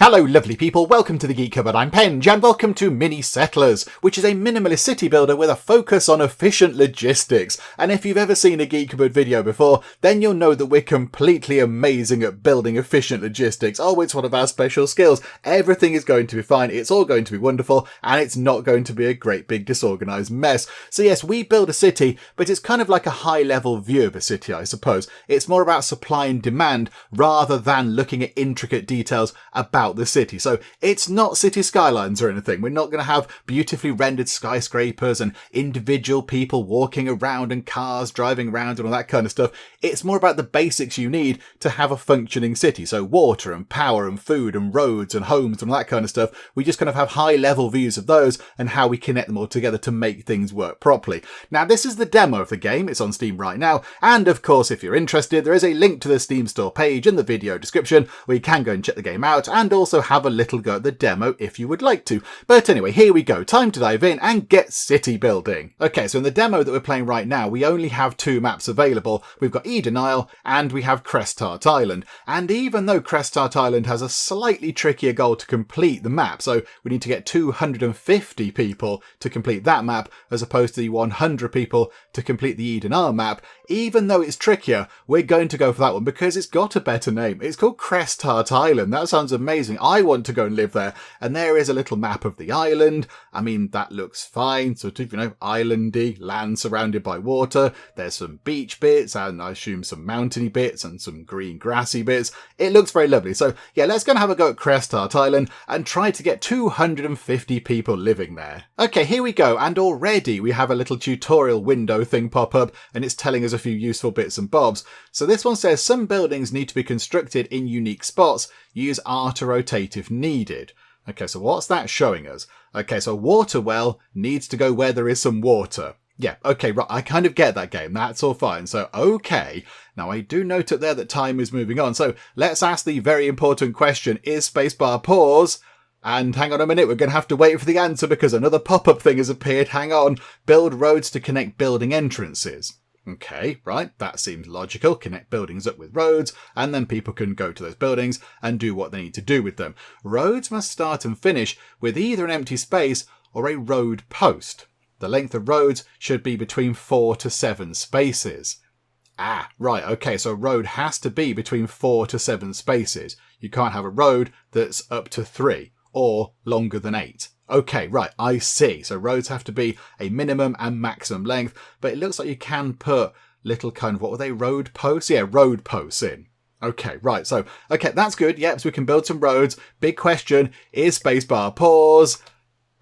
Hello lovely people, welcome to the Geek Cupboard, I'm Penge, and welcome to Mini Settlers, which is a minimalist city builder with a focus on efficient logistics. And if you've ever seen a Geek Cupboard video before, then you'll know that we're completely amazing at building efficient logistics. Oh, it's one of our special skills. Everything is going to be fine, it's all going to be wonderful, and it's not going to be a great big disorganised mess. So yes, we build a city, but it's kind of like a high level view of a city, I suppose. It's more about supply and demand rather than looking at intricate details about the city. So it's not city skylines or anything. We're not going to have beautifully rendered skyscrapers and individual people walking around and cars driving around and all that kind of stuff. It's more about the basics you need to have a functioning city. So water and power and food and roads and homes and all that kind of stuff. We just kind of have high level views of those and how we connect them all together to make things work properly. Now this is the demo of the game. It's on Steam right now. And of course, if you're interested, there is a link to the Steam store page in the video description where you can go and check the game out and also have a little go at the demo if you would like to. But anyway, here we go. Time to dive in and get city building. Okay, so in the demo that we're playing right now, we only have two maps available. We've got Eden Isle and we have Crestart Island. And even though Crestart Island has a slightly trickier goal to complete the map, so we need to get 250 people to complete that map as opposed to the 100 people to complete the Eden Isle map, even though it's trickier, we're going to go for that one because it's got a better name. It's called Crestart Island. That sounds amazing. I want to go and live there. And there is a little map of the island. I mean, that looks fine. Sort of, islandy, land surrounded by water. There's some beach bits and I assume some mountainy bits and some green grassy bits. It looks very lovely. So yeah, let's go and have a go at Crestart Island and try to get 250 people living there. Okay, here we go. And already we have a little tutorial window thing pop up and it's telling us a few useful bits and bobs. So this one says some buildings need to be constructed in unique spots. Use R to rotate if needed. Okay, so what's that showing us? Okay, so a water well needs to go where there is some water. Yeah, okay, right, I kind of get that game. That's all fine. So, okay. Now, I do note it there that time is moving on. So, let's ask the very important question. Is spacebar pause? And hang on a minute, we're going to have to wait for the answer because another pop-up thing has appeared. Hang on. Build roads to connect building entrances. Okay, right, that seems logical. Connect buildings up with roads, and then people can go to those buildings and do what they need to do with them. Roads must start and finish with either an empty space or a road post. The length of roads should be between 4 to 7 spaces. Ah, right, okay, so a road has to be between 4 to 7 spaces. You can't have a road that's up to 3 or longer than 8. Okay, right, I see. So roads have to be a minimum and maximum length, but it looks like you can put little kind of, what were they, road posts? Yeah, road posts in. Okay, right, so, okay, that's good. Yep, so we can build some roads. Big question, is spacebar pause?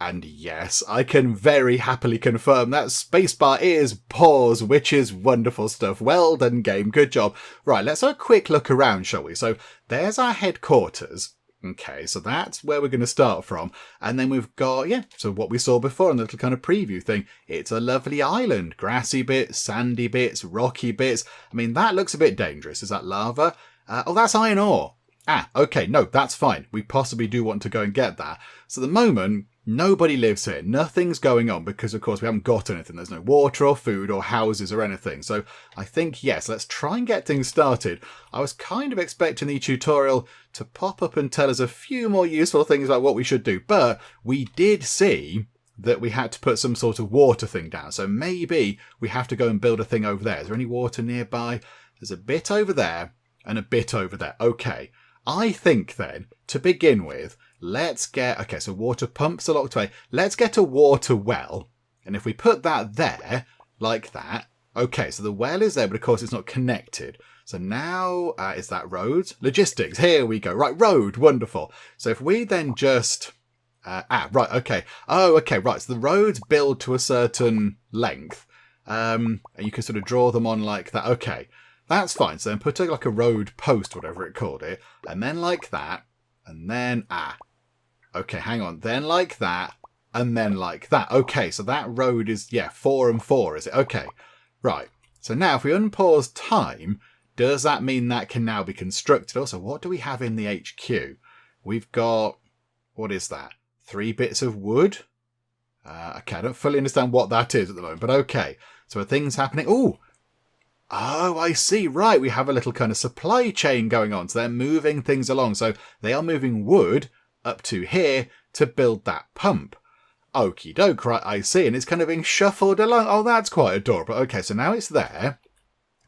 And yes, I can very happily confirm that spacebar is pause, which is wonderful stuff. Well done, game, good job. Right, let's have a quick look around, shall we? So there's our headquarters. Okay, so that's where we're going to start from. And then we've got, yeah, so what we saw before in the little kind of preview thing. It's a lovely island. Grassy bits, sandy bits, rocky bits. I mean, that looks a bit dangerous. Is that lava? Oh, that's iron ore. Ah, okay, no, that's fine. We possibly do want to go and get that. So at the moment, nobody lives here. Nothing's going on because, of course, we haven't got anything. There's no water or food or houses or anything. So I think, yes, let's try and get things started. I was kind of expecting the tutorial to pop up and tell us a few more useful things about what we should do. But we did see that we had to put some sort of water thing down. So maybe we have to go and build a thing over there. Is there any water nearby? There's a bit over there and a bit over there. Okay. I think then, to begin with, let's get, okay, so water pumps are locked away. Let's get a water well. And if we put that there, like that, okay, so the well is there, but of course it's not connected. So now, is that roads? Logistics, here we go. Right, road, wonderful. So if we then just, right, okay. Oh, okay, right, so the roads build to a certain length. And you can sort of draw them on like that. Okay. That's fine. So then put like a road post, whatever it called it, and then like that, and then, okay, hang on, then like that, and then like that. Okay, so that road is, yeah, 4 and 4, is it? Okay, right. So now if we unpause time, does that mean that can now be constructed? Also, what do we have in the HQ? We've got, what is that? 3 bits of wood? Okay, I don't fully understand what that is at the moment, but okay. So are things happening? Ooh! Oh, I see. Right, we have a little kind of supply chain going on. So they're moving things along. So they are moving wood up to here to build that pump. Okie doke, right, I see. And it's kind of being shuffled along. Oh, that's quite adorable. Okay, so now it's there.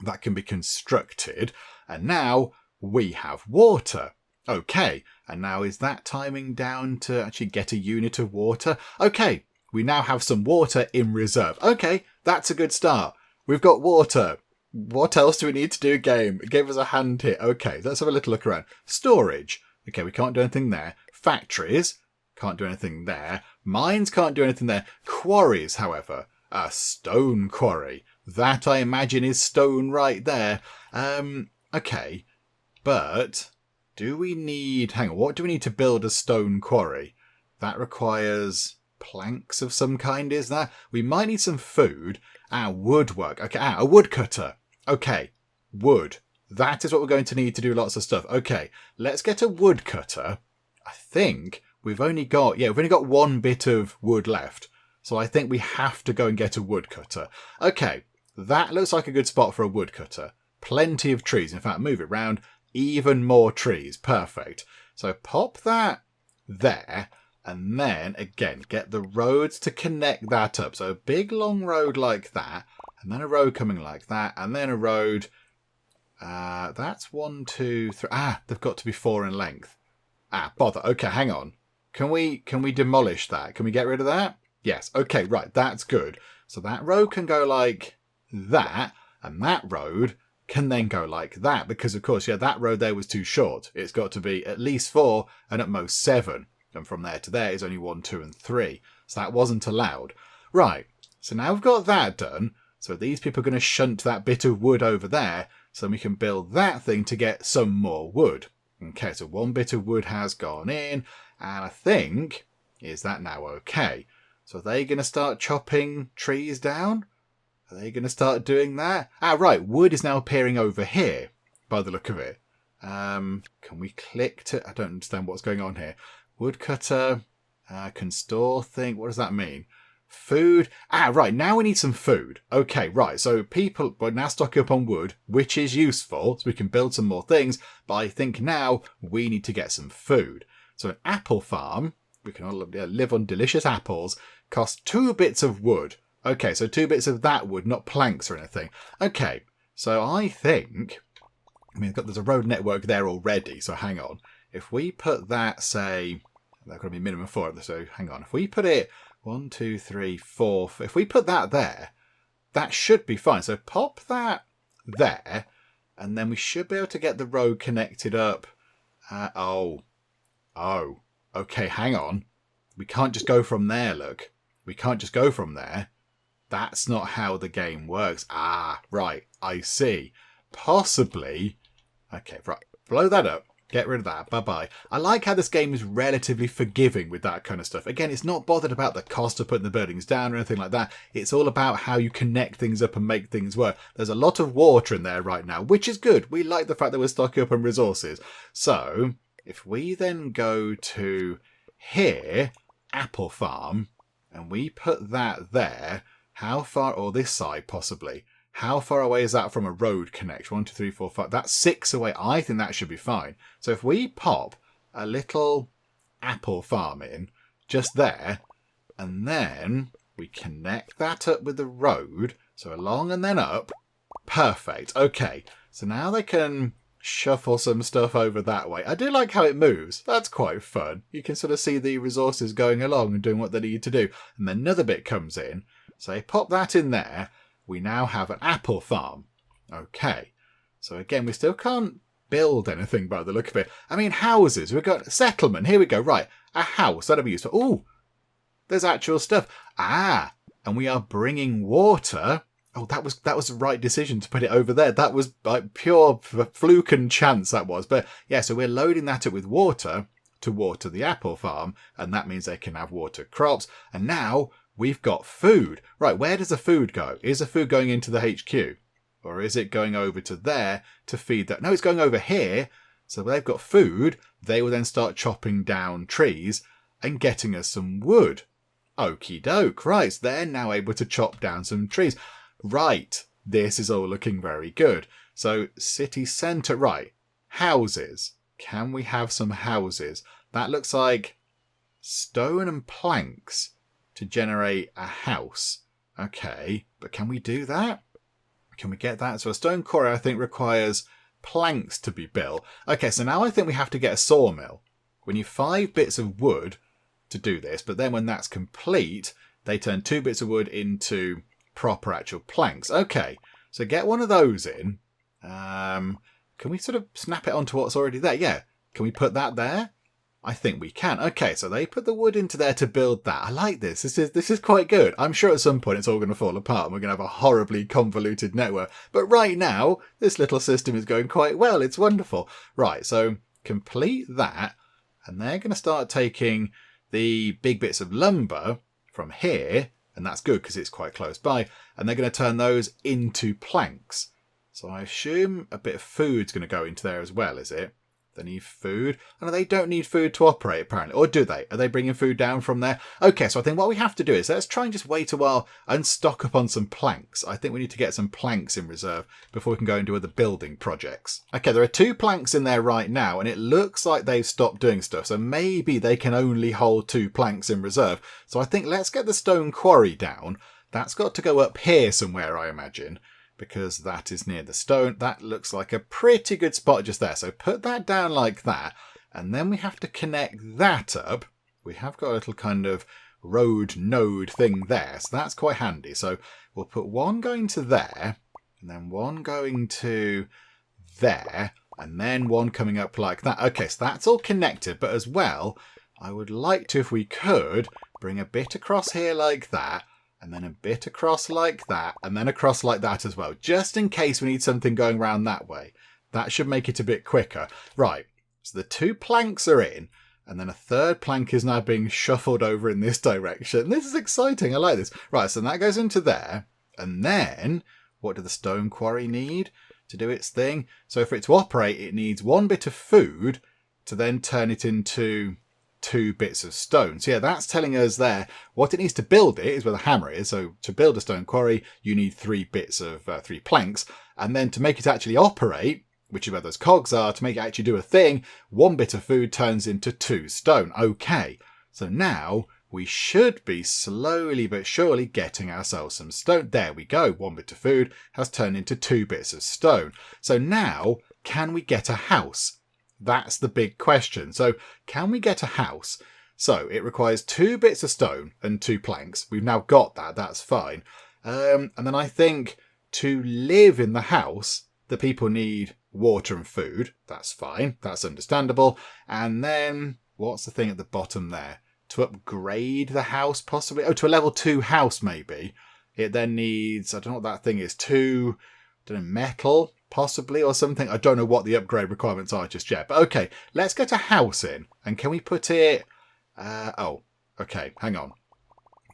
That can be constructed. And now we have water. Okay, and now is that timing down to actually get a unit of water? Okay, we now have some water in reserve. Okay, that's a good start. We've got water. What else do we need to do, game? It gave us a hand here. Okay, let's have a little look around. Storage. Okay, we can't do anything there. Factories. Can't do anything there. Mines can't do anything there. Quarries, however. A stone quarry. That, I imagine, is stone right there. Okay, but do we need... Hang on, what do we need to build a stone quarry? That requires planks of some kind, is that? We might need some food. Woodwork. Okay, a woodcutter. Okay, wood. That is what we're going to need to do lots of stuff. Okay, let's get a woodcutter. I think we've only got one bit of wood left. So I think we have to go and get a woodcutter. Okay, that looks like a good spot for a woodcutter. Plenty of trees. In fact, move it round. Even more trees. Perfect. So pop that there. And then, again, get the roads to connect that up. So a big long road like that. And then a road coming like that. And then a road... that's 1, 2, 3... they've got to be 4 in length. Bother. Okay, hang on. Can we demolish that? Can we get rid of that? Yes. Okay, right. That's good. So that road can go like that. And that road can then go like that. Because, of course, that road there was too short. It's got to be at least 4 and at most 7. And from there to there is only 1, 2, and 3. So that wasn't allowed. Right. So now we've got that done. So these people are going to shunt that bit of wood over there. So we can build that thing to get some more wood. Okay, so 1 bit of wood has gone in. And I think, is that now okay? So are they going to start chopping trees down? Are they going to start doing that? Right. Wood is now appearing over here, by the look of it. Can we click to... I don't understand what's going on here. Woodcutter, can store thing. What does that mean? Food. Right. Now we need some food. Okay, right. So people are now stocking up on wood, which is useful. So we can build some more things. But I think now we need to get some food. So an apple farm, we can all live on delicious apples, costs 2 bits of wood. Okay, so 2 bits of that wood, not planks or anything. Okay, so I think... there's a road network there already, so hang on. If we put that, say... There's got to be minimum 4, so hang on. If we put it 1, 2, 3, 4... If we put that there, that should be fine. So pop that there, and then we should be able to get the road connected up. Okay, hang on. We can't just go from there, look. We can't just go from there. That's not how the game works. Right, I see. Possibly... Okay, right. Blow that up. Get rid of that. Bye-bye. I like how this game is relatively forgiving with that kind of stuff. Again, it's not bothered about the cost of putting the buildings down or anything like that. It's all about how you connect things up and make things work. There's a lot of water in there right now, which is good. We like the fact that we're stocking up on resources. So, if we then go to here, Apple Farm, and we put that there, how far, or this side possibly, how far away is that from a road connection? 1, 2, 3, 4, 5. That's 6 away. I think that should be fine. So if we pop a little apple farm in just there, and then we connect that up with the road, so along and then up, perfect. Okay, so now they can shuffle some stuff over that way. I do like how it moves. That's quite fun. You can sort of see the resources going along and doing what they need to do. And then another bit comes in. So you pop that in there. We now have an apple farm. Okay. So again, we still can't build anything by the look of it. Houses. We've got settlement. Here we go. Right. A house. That'll be useful. Ooh. There's actual stuff. And we are bringing water. Oh, that was the right decision to put it over there. That was like pure fluke and chance, that was. But yeah, so we're loading that up with water to water the apple farm. And that means they can have water crops. And now... we've got food. Right, where does the food go? Is the food going into the HQ? Or is it going over to there to feed that? No, it's going over here. So they've got food. They will then start chopping down trees and getting us some wood. Okie doke. Right, so they're now able to chop down some trees. Right, this is all looking very good. So city centre, right. Houses. Can we have some houses? That looks like stone and planks to generate a house. Okay, but can we do that? Can we get that? So a stone quarry, I think, requires planks to be built. Okay, so now I think we have to get a sawmill. We need 5 bits of wood to do this, but then when that's complete, they turn 2 bits of wood into proper actual planks. Okay, so get one of those in. Can we sort of snap it onto what's already there? Yeah. Can we put that there? I think we can. Okay, so they put the wood into there to build that. I like this. This is quite good. I'm sure at some point it's all going to fall apart and we're going to have a horribly convoluted network. But right now, this little system is going quite well. It's wonderful. Right, so complete that. And they're going to start taking the big bits of lumber from here. And that's good because it's quite close by. And they're going to turn those into planks. So I assume a bit of food's going to go into there as well, is it? They need food. Oh, no, they don't need food to operate, apparently. Or do they? Are they bringing food down from there? Okay, so I think what we have to do is let's try and just wait a while and stock up on some planks. I think we need to get some planks in reserve before we can go and do other building projects. Okay, there are 2 planks in there right now, and it looks like they've stopped doing stuff. So maybe they can only hold 2 planks in reserve. So I think let's get the stone quarry down. That's got to go up here somewhere, I imagine, because that is near the stone. That looks like a pretty good spot just there. So put that down like that. And then we have to connect that up. We have got a little kind of road node thing there. So that's quite handy. So we'll put one going to there. And then one going to there. And then one coming up like that. Okay, so that's all connected. But as well, I would like to, if we could, bring a bit across here like that. And then a bit across like that, and then across like that as well, just in case we need something going around that way. That should make it a bit quicker. Right, so the 2 planks are in, and then a 3rd plank is now being shuffled over in this direction. This is exciting, I like this. Right, so that goes into there, and then, what do the stone quarry need to do its thing? So for it to operate, it needs 1 bit of food to then turn it into 2 bits of stone. So yeah, that's telling us there what it needs to build it is where the hammer is. So to build a stone quarry, you need 3 bits of 3 planks. And then to make it actually operate, which is where those cogs are, to make it actually do a thing, 1 bit of food turns into 2 stone. Okay, so now we should be slowly but surely getting ourselves some stone. There we go. 1 bit of food has turned into 2 bits of stone. So now, can we get a house? That's the big question. So can we get a house? So it requires 2 bits of stone and 2 planks. We've now got that. That's fine. And then I think to live in the house, the people need water and food. That's fine. That's understandable. And then what's the thing at the bottom there? To upgrade the house possibly? Oh, to a level 2 house maybe. It then needs, I don't know what that thing is, 2, I don't know, metal possibly or something. I don't know what the upgrade requirements are just yet. But okay, let's get a house in. And can we put it... oh, okay, hang on.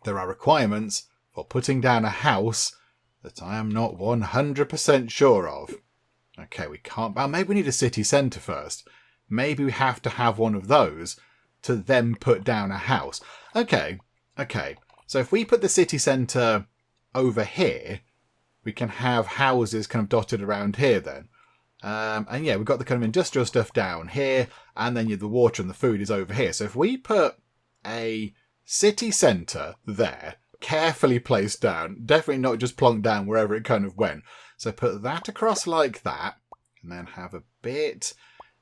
There are requirements for putting down a house that I am not 100% sure of. Okay, we can't... Well, maybe we need a city centre first. Maybe we have to have one of those to then put down a house. Okay. So if we put the city centre over here, we can have houses kind of dotted around here then. And yeah, we've got the kind of industrial stuff down here, and then the water and the food is over here. So if we put a city centre there, carefully placed down, definitely not just plonked down wherever it kind of went. So put that across like that, and then have a bit...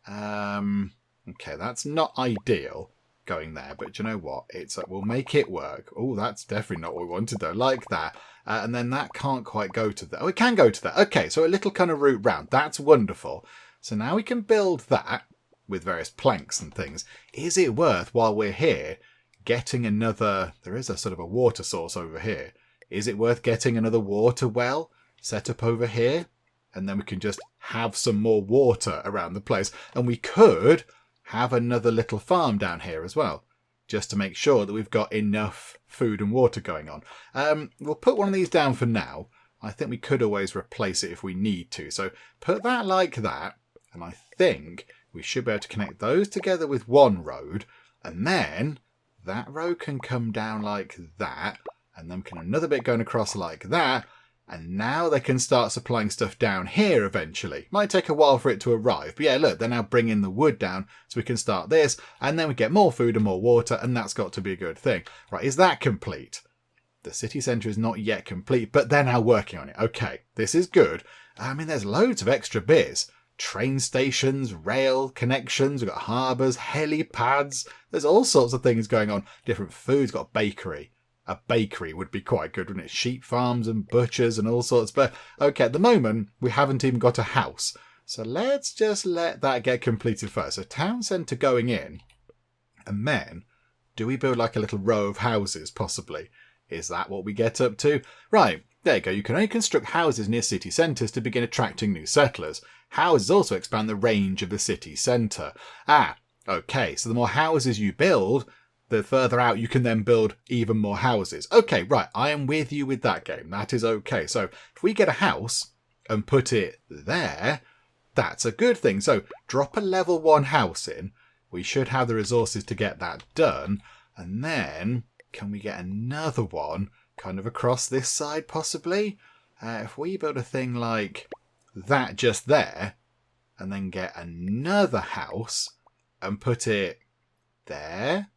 okay, that's not ideal going there, but you know what? It's we'll make it work. Oh, that's definitely not what we wanted though, like that. And then that can't quite go to that. Oh, it can go to that. Okay, so a little kind of route round. That's wonderful. So now we can build that with various planks and things. Is it worth, while we're here, getting another... There is a sort of a water source over here. Is it worth getting another water well set up over here? And then we can just have some more water around the place. And we could have another little farm down here as well, just to make sure that we've got enough food and water going on. We'll put one of these down for now. I think we could always replace it if we need to. So put that like that, and I think we should be able to connect those together with one road, and then that road can come down like that, and then can another bit going across like that, And now they can start supplying stuff down here eventually. Might take a while for it to arrive. But yeah, look, they're now bringing the wood down so we can start this. And then we get more food and more water. And that's got to be a good thing. Right, is that complete? The city centre is not yet complete, but they're now working on it. Okay, this is good. I mean, there's loads of extra bits. Train stations, rail connections, we've got harbours, helipads. There's all sorts of things going on. Different foods, got a bakery. A bakery would be quite good, wouldn't it? Sheep farms and butchers and all sorts. But okay, at the moment, we haven't even got a house. So let's just let that get completed first. So town centre going in. And then, do we build like a little row of houses, possibly? Is that what we get up to? Right, there you go. You can only construct houses near city centres to begin attracting new settlers. Houses also expand the range of the city centre. Ah, okay, so the more houses you build, the further out you can then build even more houses. Okay, right, I am with you with that game. That is okay. So if we get a house and put it there, that's a good thing. So drop a level 1 house in. We should have the resources to get that done. And then can we get another one kind of across this side possibly? If we build a thing like that just there and then get another house and put it there.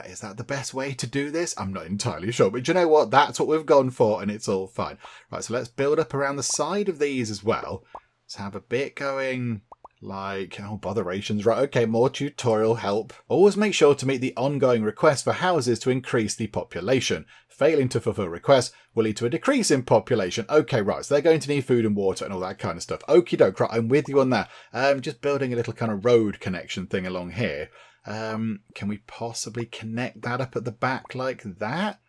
Is that the best way to do this? I'm not entirely sure, but you know what? That's what we've gone for and it's all fine. Right, so let's build up around the side of these as well. Let's have a bit going like, oh, botherations. Right, okay, more tutorial help. Always make sure to meet the ongoing request for houses to increase the population. Failing to fulfill requests will lead to a decrease in population. Okay, right, so they're going to need food and water and all that kind of stuff. Okie doke, right, I'm with you on that. Just building a little kind of road connection thing along here. Can we possibly connect that up at the back like that?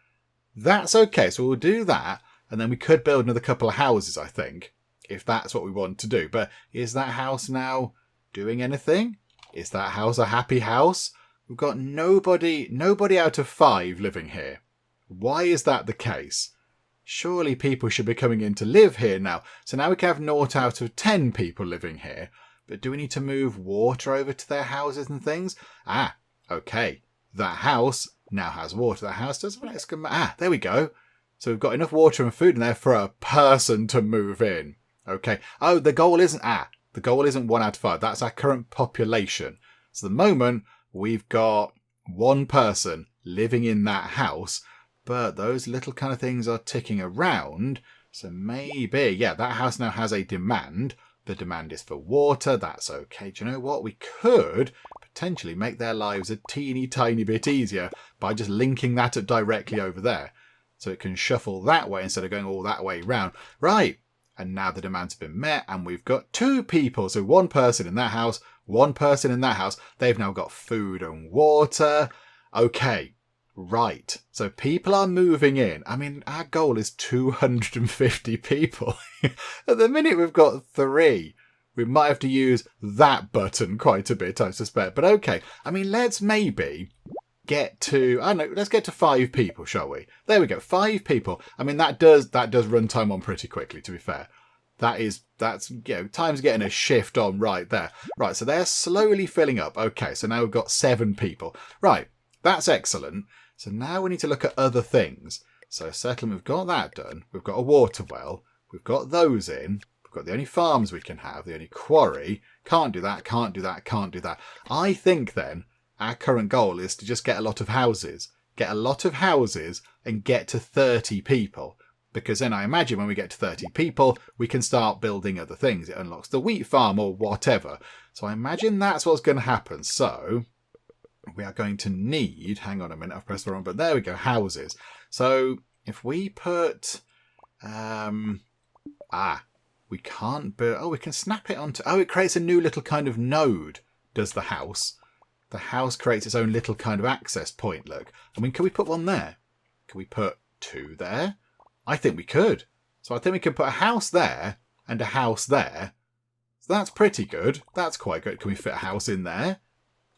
That's okay, so we'll do that, and then we could build another couple of houses, I think, if that's what we want to do. But is that house now doing anything? Is that house a happy house? We've got nobody out of 5 living here. Why is that the case? Surely people should be coming in to live here now. So now we can have 0 out of 10 people living here. But do we need to move water over to their houses and things? Ah, okay. That house now has water. That house doesn't. Let's go. Ah, there we go. So we've got enough water and food in there for a person to move in. Okay. Oh, the goal isn't 1 out of 5. That's our current population. So at the moment, we've got 1 person living in that house, but those little kind of things are ticking around. So maybe, yeah, that house now has a demand. The demand is for water. That's okay. Do you know what? We could potentially make their lives a teeny tiny bit easier by just linking that up directly over there. So it can shuffle that way instead of going all that way round. Right. And now the demand's been met and we've got 2 people. So 1 person in that house, 1 person in that house. They've now got food and water. Okay. Right. So people are moving in. I mean, our goal is 250 people. At the minute, we've got 3. We might have to use that button quite a bit, I suspect. But okay. I mean, let's maybe get to, I don't know, let's get to 5 people, shall we? There we go. 5 people. I mean, that does run time on pretty quickly, to be fair. That's, you know, time's getting a shift on right there. Right. So they're slowly filling up. Okay. So now we've got 7 people. Right. That's excellent. So now we need to look at other things. So settlement, we've got that done. We've got a water well. We've got those in. We've got the only farms we can have, the only quarry. Can't do that, can't do that, can't do that. I think then our current goal is to just get a lot of houses. Get a lot of houses and get to 30 people. Because then I imagine when we get to 30 people, we can start building other things. It unlocks the wheat farm or whatever. So I imagine that's what's going to happen. So we are going to need, hang on a minute, I've pressed the wrong button. There we go, houses. So if we put, we can't build, we can snap it onto, it creates a new little kind of node, does the house. The house creates its own little kind of access point, look. I mean, can we put 1 there? Can we put 2 there? I think we could. So I think we could put a house there and a house there. So that's pretty good. That's quite good. Can we fit a house in there?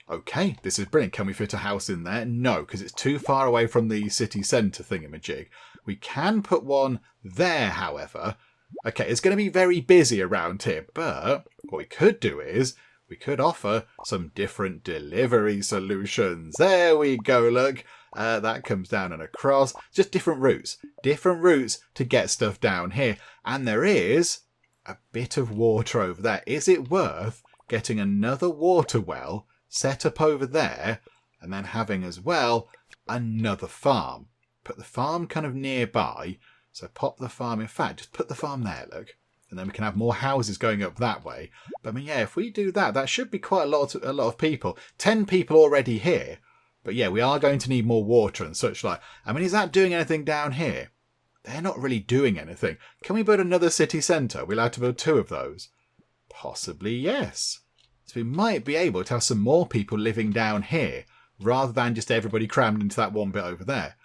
Okay, this is brilliant. Can we fit a house in there? No, because it's too far away from the city centre thingamajig. We can put 1 there, however. Okay, it's going to be very busy around here, but what we could do is we could offer some different delivery solutions. There we go, look. That comes down and across. Just different routes. Different routes to get stuff down here. And there is a bit of water over there. Is it worth getting another water well set up over there and then having as well another farm? Put the farm kind of nearby. So pop the farm. In fact, just put the farm there, look. And then we can have more houses going up that way. But I mean, yeah, if we do that, that should be quite a lot of people. 10 people already here. But yeah, we are going to need more water and such like. I mean, is that doing anything down here? They're not really doing anything. Can we build another city centre? We're allowed to build 2 of those. Possibly, yes. So we might be able to have some more people living down here rather than just everybody crammed into that one bit over there.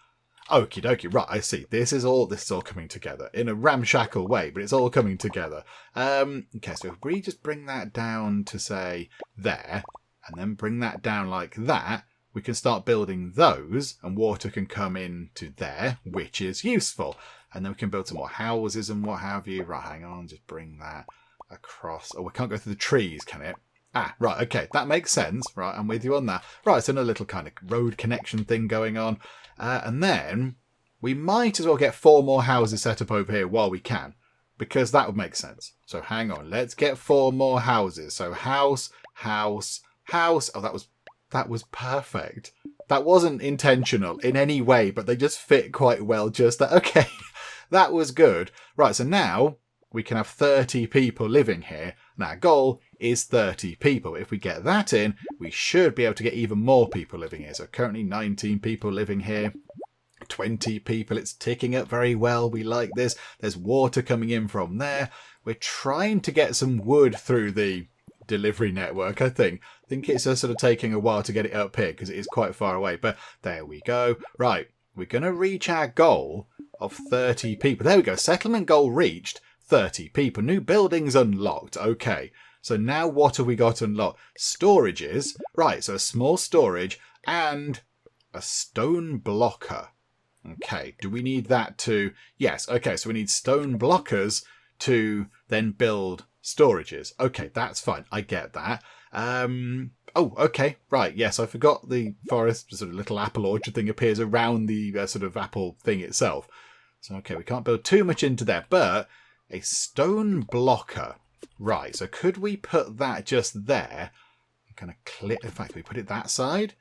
Okie dokie, right, I see. This is all coming together in a ramshackle way, but it's all coming together. Okay, so if we just bring that down to, say, there, and then bring that down like that, we can start building those, and water can come into there, which is useful. And then we can build some more houses and what have you. Right, hang on, just bring that across. Oh, we can't go through the trees, can it? Ah, right, okay, that makes sense. Right, I'm with you on that. Right, so another little kind of road connection thing going on. And then we might as well get 4 more houses set up over here while we can, because that would make sense. So hang on, let's get 4 more houses. So house, house, house. Oh, that was perfect. That wasn't intentional in any way, but they just fit quite well just that. Okay, that was good. Right, so now we can have 30 people living here. And our goal is 30 people. If we get that in, we should be able to get even more people living here. So currently 19 people living here. 20 people. It's ticking up very well. We like this. There's water coming in from there. We're trying to get some wood through the delivery network, I think. I think it's just sort of taking a while to get it up here because it is quite far away. But there we go. Right. We're going to reach our goal of 30 people. There we go. Settlement goal reached. 30 people. New buildings unlocked. Okay. So now what have we got unlocked? Storages. Right. So a small storage and a stone blocker. Okay. Do we need that to... Yes. Okay. So we need stone blockers to then build storages. Okay. That's fine. I get that. Oh, okay. Right. Yes. I forgot the forest sort of little apple orchard thing appears around the sort of apple thing itself. So, okay. We can't build too much into there, but a stone blocker. Right, so could we put that just there? Kind of clip. In fact, we put it that side?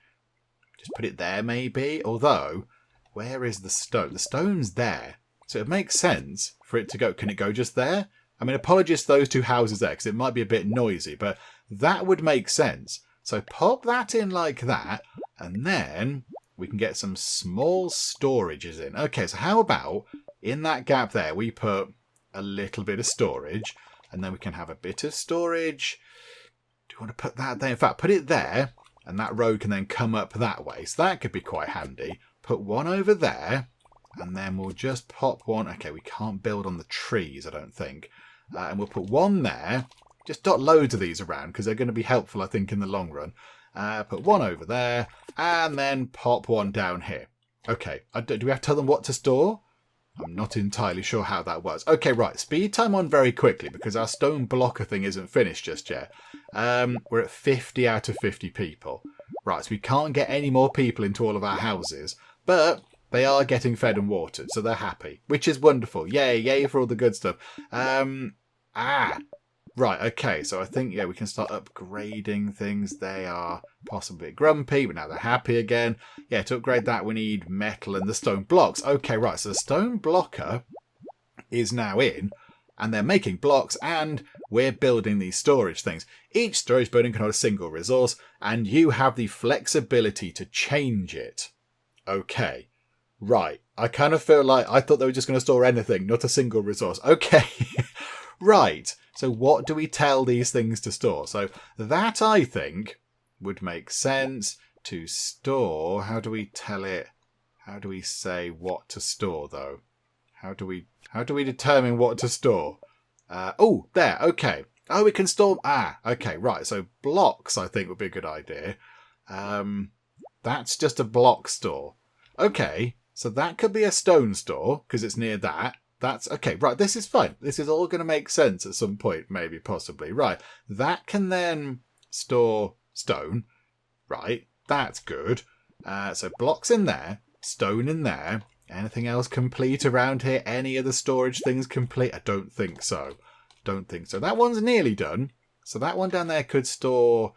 Just put it there, maybe? Although, where is the stone? The stone's there. So it makes sense for it to go. Can it go just there? I mean, apologies to those 2 houses there, because it might be a bit noisy, but that would make sense. So pop that in like that, and then we can get some small storages in. Okay, so how about in that gap there, we put a little bit of storage, and then we can have a bit of storage. Do you want to put that there? In fact, put it there, and that road can then come up that way. So that could be quite handy. Put one over there, and then we'll just pop one. Okay, we can't build on the trees, I don't think. And we'll put one there. Just dot loads of these around, because they're going to be helpful, I think, in the long run. Put one over there, and then pop one down here. Okay, do we have to tell them what to store? I'm not entirely sure how that works. Okay, right. Speed time on very quickly because our stone blocker thing isn't finished just yet. We're at 50 out of 50 people. Right, so we can't get any more people into all of our houses. But they are getting fed and watered, so they're happy. Which is wonderful. Yay, yay for all the good stuff. Right, okay. So I think, yeah, we can start upgrading things. They are possibly a bit grumpy, but now they're happy again. Yeah, to upgrade that, we need metal and the stone blocks. Okay, right. So the stone blocker is now in, and they're making blocks, and we're building these storage things. Each storage building can hold a single resource, and you have the flexibility to change it. Okay, right. I kind of feel like I thought they were just going to store anything, not a single resource. Okay, right. So what do we tell these things to store? So that, I think, would make sense to store. How do we tell it? How do we say what to store, though? How do we determine what to store? Oh, there. Okay. Oh, we can store... okay, right. So blocks, I think, would be a good idea. That's just a block store. Okay, so that could be a stone store, because it's near that. That's... Okay, right, this is fine. This is all going to make sense at some point, maybe, possibly. Right, that can then store stone. Right, that's good. So blocks in there, stone in there. Anything else complete around here? Any other storage things complete? I don't think so. Don't think so. That one's nearly done. So that one down there could store...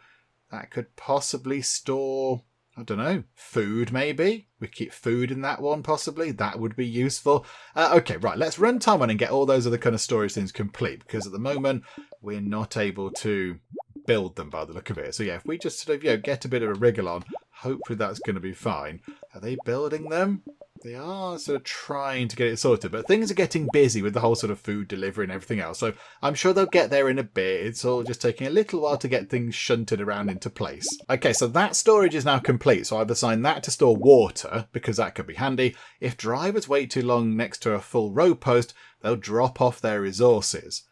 That could possibly store, I don't know, food maybe? We keep food in that one possibly. That would be useful. Okay, right, let's run time on and get all those other kind of storage things complete. Because at the moment, we're not able to build them by the look of it. So yeah, if we just sort of, get a bit of a wriggle on, hopefully that's going to be fine. Are they building them? They are sort of trying to get it sorted, but things are getting busy with the whole sort of food delivery and everything else. So I'm sure they'll get there in a bit. It's all just taking a little while to get things shunted around into place. Okay, so that storage is now complete. So I've assigned that to store water because that could be handy. If drivers wait too long next to a full road post, they'll drop off their resources.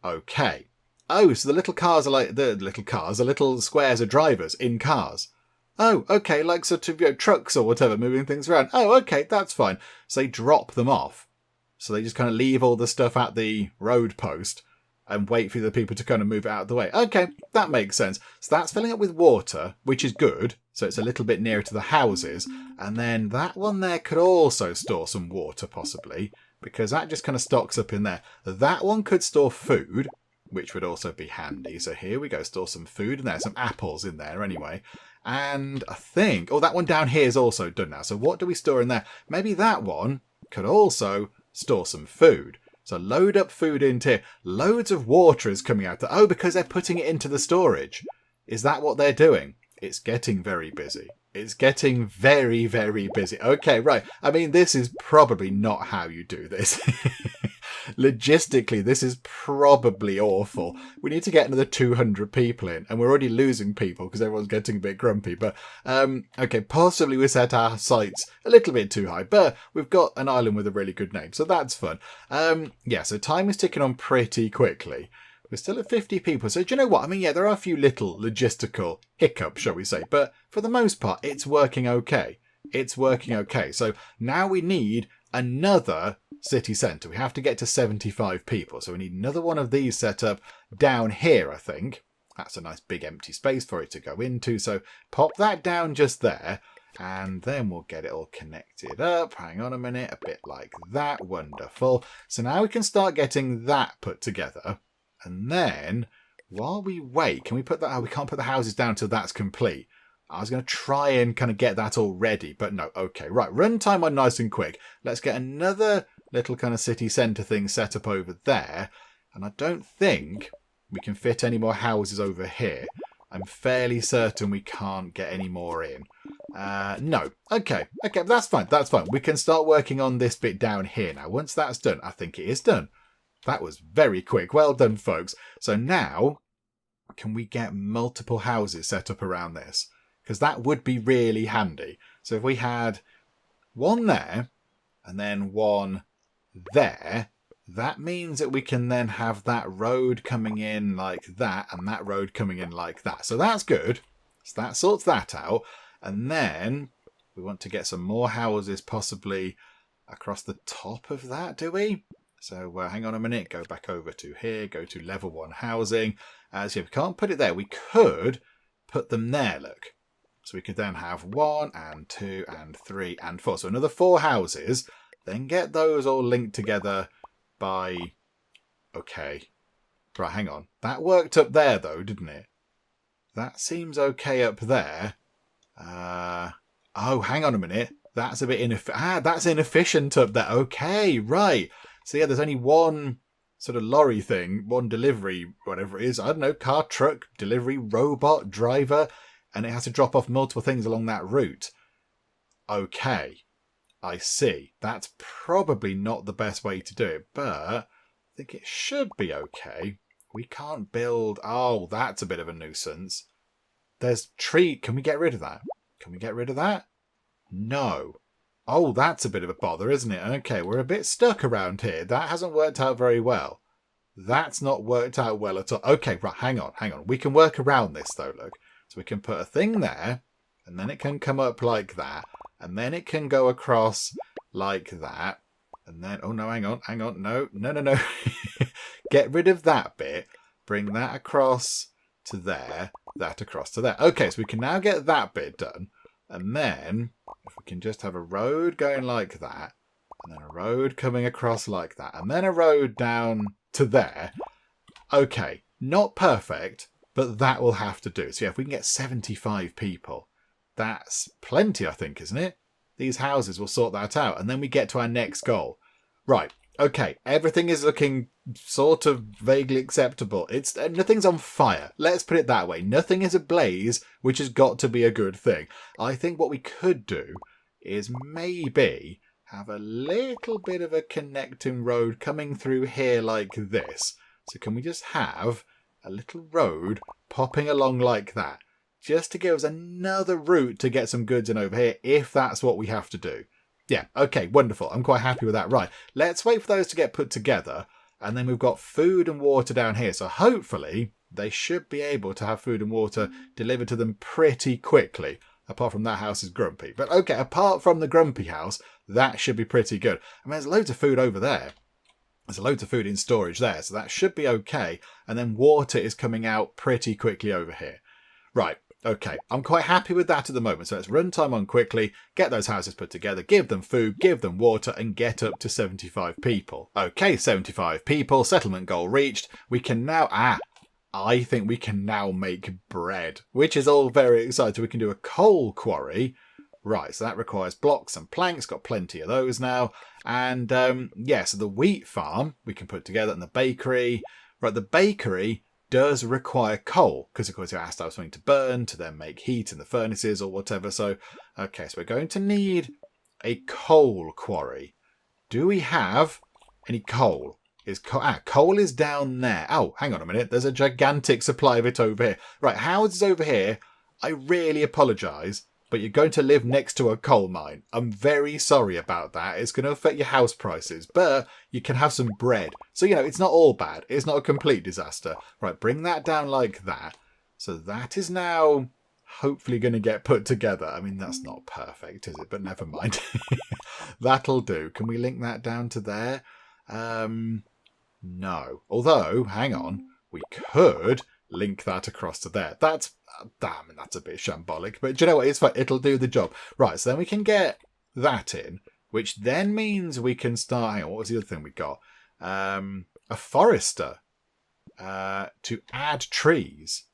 Okay. Oh, so the little cars are like the little squares are drivers in cars. Oh, okay, like sort of trucks or whatever, moving things around. Oh, okay, that's fine. So they drop them off. So they just kind of leave all the stuff at the road post and wait for the people to kind of move it out of the way. Okay, that makes sense. So that's filling up with water, which is good. So it's a little bit nearer to the houses. And then that one there could also store some water, possibly, because that just kind of stocks up in there. That one could store food, which would also be handy. So here we go, store some food in there, some apples in there anyway. And I think, that one down here is also done now. So what do we store in there? Maybe that one could also store some food. So load up food into here. Loads of water is coming out. Because they're putting it into the storage. Is that what they're doing? It's getting very busy. It's getting very, very busy. Okay, right. I mean, this is probably not how you do this. Logistically, this is probably awful. We need to get another 200 people in, and we're already losing people because everyone's getting a bit grumpy. But, okay, possibly we set our sights a little bit too high, but we've got an island with a really good name, so that's fun. Yeah, so time is ticking on pretty quickly. We're still at 50 people, so do you know what? I mean, yeah, there are a few little logistical hiccups, shall we say, but for the most part, it's working okay. It's working okay. So now we need another city centre. We have to get to 75 people. So we need another one of these set up down here, I think. That's a nice big empty space for it to go into. So pop that down just there. And then we'll get it all connected up. Hang on a minute. A bit like that. Wonderful. So now we can start getting that put together. And then while we wait, can we put that... we can't put the houses down till that's complete. I was going to try and kind of get that all ready, but no. Okay, right. Run time on nice and quick. Let's get another little kind of city centre thing set up over there. And I don't think we can fit any more houses over here. I'm fairly certain we can't get any more in. No. Okay, that's fine. That's fine. We can start working on this bit down here now. Once that's done, I think it is done. That was very quick. Well done, folks. So now, can we get multiple houses set up around this? Because that would be really handy. So if we had one there and then one there, that means that we can then have that road coming in like that and that road coming in like that. So that's good. So that sorts that out. And then we want to get some more houses possibly across the top of that, do we? So hang on a minute, go back over to here, go to level 1 housing. So if we can't put it there, we could put them there, look. So we could then have 1 and 2 and 3 and 4. So another 4 houses. Then get those all linked together by... Okay. Right, hang on. That worked up there, though, didn't it? That seems okay up there. Oh, hang on a minute. That's a bit inefficient. That's inefficient up there. Okay, right. So yeah, there's only one sort of lorry thing, one delivery, whatever it is. I don't know, car, truck, delivery, robot, driver... And it has to drop off multiple things along that route. Okay, I see. That's probably not the best way to do it, but I think it should be okay. We can't build... Oh, that's a bit of a nuisance. There's tree... Can we get rid of that? Can we get rid of that? No. Oh, that's a bit of a bother, isn't it? Okay, we're a bit stuck around here. That hasn't worked out very well. That's not worked out well at all. Okay, right, hang on. We can work around this, though, look. So we can put a thing there, and then it can come up like that, and then it can go across like that, and then, oh no, hang on, no. Get rid of that bit, bring that across to there, that across to there. Okay, so we can now get that bit done. And then, if we can just have a road going like that, and then a road coming across like that, and then a road down to there. Okay, not perfect, but that will have to do. So yeah, if we can get 75 people, that's plenty, I think, isn't it? These houses will sort that out. And then we get to our next goal. Right, okay, everything is looking sort of vaguely acceptable. Nothing's on fire. Let's put it that way. Nothing is ablaze, which has got to be a good thing. I think what we could do is maybe have a little bit of a connecting road coming through here like this. So can we just have a little road popping along like that? Just to give us another route to get some goods in over here, if that's what we have to do. Yeah, okay, wonderful. I'm quite happy with that. Right, let's wait for those to get put together. And then we've got food and water down here. So hopefully they should be able to have food and water delivered to them pretty quickly. Apart from that house is grumpy. But okay, apart from the grumpy house, that should be pretty good. I mean, there's loads of food over there. There's loads of food in storage there, so that should be okay. And then water is coming out pretty quickly over here. Right, okay, I'm quite happy with that at the moment. So let's run time on quickly, get those houses put together, give them food, give them water, and get up to 75 people. Okay, 75 people, settlement goal reached. We can now... I think we can now make bread, which is all very exciting. We can do a coal quarry. Right, so that requires blocks and planks. Got plenty of those now. And, so the wheat farm we can put together, and the bakery. Right, the bakery does require coal, because of course you have to have something to burn to then make heat in the furnaces or whatever. So, okay, so we're going to need a coal quarry. Do we have any coal? Coal is down there. Oh, hang on a minute. There's a gigantic supply of it over here. Right, houses over here. I really apologise, but you're going to live next to a coal mine. I'm very sorry about that. It's going to affect your house prices, but you can have some bread. So, it's not all bad. It's not a complete disaster. Right, bring that down like that. So that is now hopefully going to get put together. I mean, that's not perfect, is it? But never mind. That'll do. Can we link that down to there? No. Although, hang on, we could link that across to there. That's a bit shambolic, but do you know what? It's fine. It'll do the job. Right, so then we can get that in, which then means we can start... Hang on, what was the other thing we got? A forester to add trees.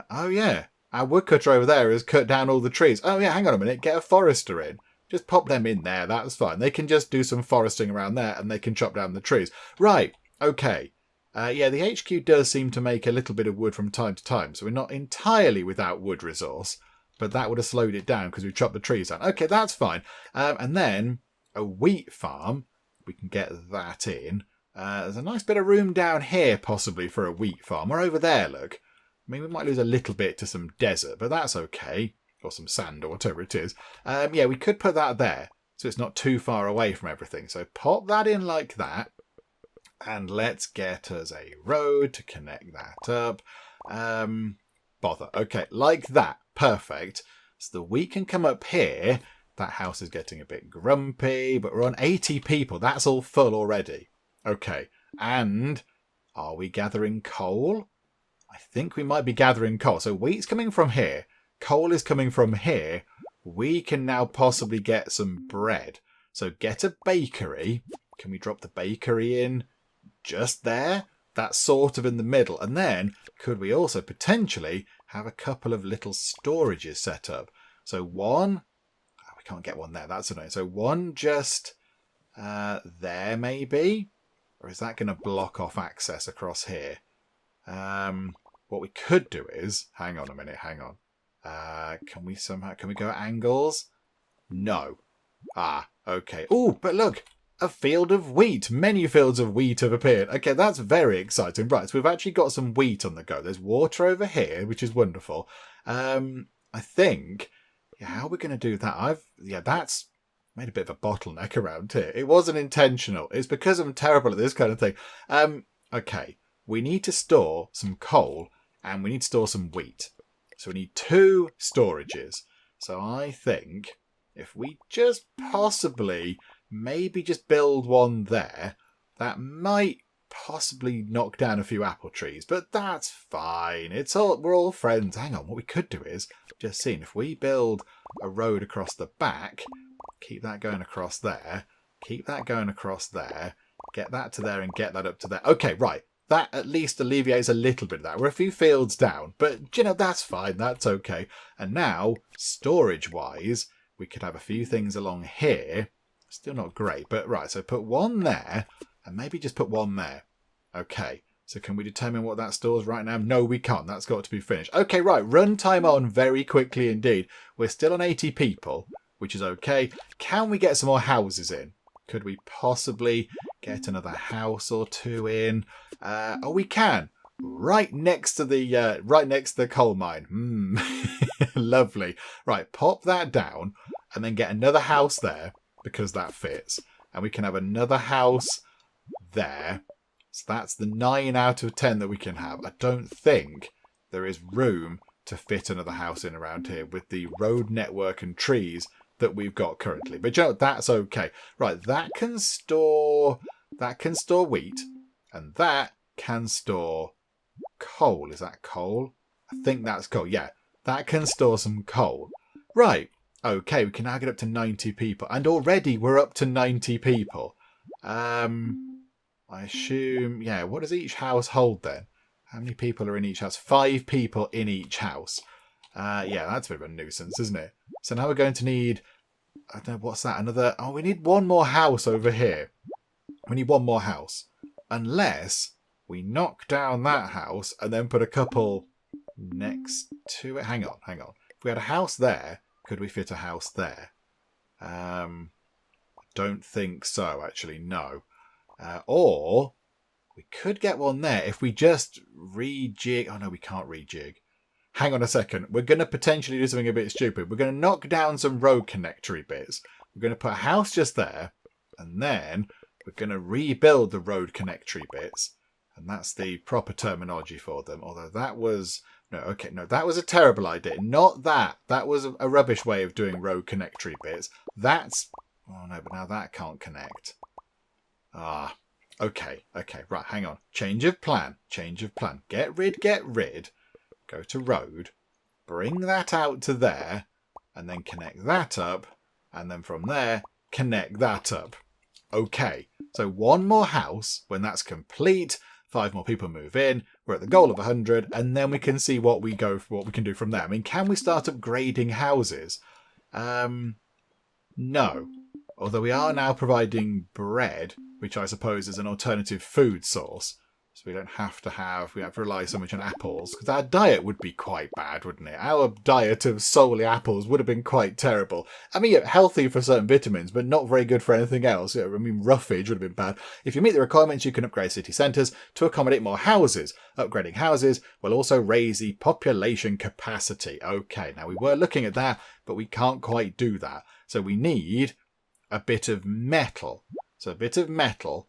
Oh, yeah. Our woodcutter over there has cut down all the trees. Oh, yeah, hang on a minute. Get a forester in. Just pop them in there. That's fine. They can just do some foresting around there and they can chop down the trees. Right. Okay. The HQ does seem to make a little bit of wood from time to time. So we're not entirely without wood resource. But that would have slowed it down because we chopped the trees down. Okay, that's fine. And then a wheat farm. We can get that in. There's a nice bit of room down here possibly for a wheat farm. Or over there, look. I mean, we might lose a little bit to some desert, but that's okay. Or some sand or whatever it is. We could put that there so it's not too far away from everything. So pop that in like that. And let's get us a road to connect that up. Bother. Okay, like that. Perfect. So the wheat can come up here. That house is getting a bit grumpy, but we're on 80 people. That's all full already. Okay, and are we gathering coal? I think we might be gathering coal. So wheat's coming from here. Coal is coming from here. We can now possibly get some bread. So get a bakery. Can we drop the bakery in just there? That's sort of in the middle. And then could we also potentially have a couple of little storages set up? So one, we can't get one there. That's annoying. So one just there maybe? Or is that going to block off access across here? What we could do is, hang on a minute, hang on. Can we go at angles? No. Okay. Oh, but look, a field of wheat. Many fields of wheat have appeared. Okay, that's very exciting. Right, so we've actually got some wheat on the go. There's water over here, which is wonderful. I think, how are we going to do that? That's made a bit of a bottleneck around here. It wasn't intentional. It's because I'm terrible at this kind of thing. Okay, we need to store some coal and we need to store some wheat. So we need 2 storages. So I think if we just possibly maybe just build one there, that might possibly knock down a few apple trees, but that's fine. We're all friends. Hang on, what we could do is, just seeing, if we build a road across the back, keep that going across there, keep that going across there, get that to there and get that up to there. Okay, right. That at least alleviates a little bit of that. We're a few fields down, but, you know, that's fine. That's okay. And now, storage-wise, we could have a few things along here. Still not great, but right. So put one there, and maybe just put one there. Okay. So can we determine what that stores right now? No, we can't. That's got to be finished. Okay, right. Runtime on very quickly indeed. We're still on 80 people, which is okay. Can we get some more houses in? Could we possibly get another house or two in? Oh, we can. Right next to the coal mine. Lovely. Right, pop that down and then get another house there because that fits. And we can have another house there. So that's the 9 out of 10 that we can have. I don't think there is room to fit another house in around here with the road network and trees that we've got currently. But you know, that's okay. Right, that can store wheat, and that can store coal. Is that coal? I think that's coal. Yeah, that can store some coal. Right. Okay, we can now get up to 90 people. And already we're up to 90 people. I assume, yeah, what does each house hold then? How many people are in each house? 5 people in each house. Yeah, that's a bit of a nuisance, isn't it? So now we're going to need, I don't know, what's that? We need one more house over here. We need one more house. Unless we knock down that house and then put a couple next to it. Hang on. If we had a house there, could we fit a house there? Don't think so, actually, no. Or we could get one there if we just rejig. Oh, no, we can't rejig. Hang on a second. We're going to potentially do something a bit stupid. We're going to knock down some road connectory bits. We're going to put a house just there. And then we're going to rebuild the road connectory bits. And that's the proper terminology for them. Although that was... No, that was a terrible idea. Not that. That was a rubbish way of doing road connectory bits. That's... Oh, no, but now that can't connect. Okay, right, hang on. Change of plan. Get rid. Go to road. Bring that out to there. And then connect that up. And then from there, connect that up. Okay, so one more house. When that's complete, 5 more people move in. We're at the goal of 100. And then we can see what we can do from there. I mean, can we start upgrading houses? No. Although we are now providing bread, which I suppose is an alternative food source. So we don't have to rely so much on apples. Because our diet would be quite bad, wouldn't it? Our diet of solely apples would have been quite terrible. I mean, yeah, healthy for certain vitamins, but not very good for anything else. I mean, roughage would have been bad. If you meet the requirements, you can upgrade city centres to accommodate more houses. Upgrading houses will also raise the population capacity. Okay, now we were looking at that, but we can't quite do that. So we need a bit of metal. So a bit of metal.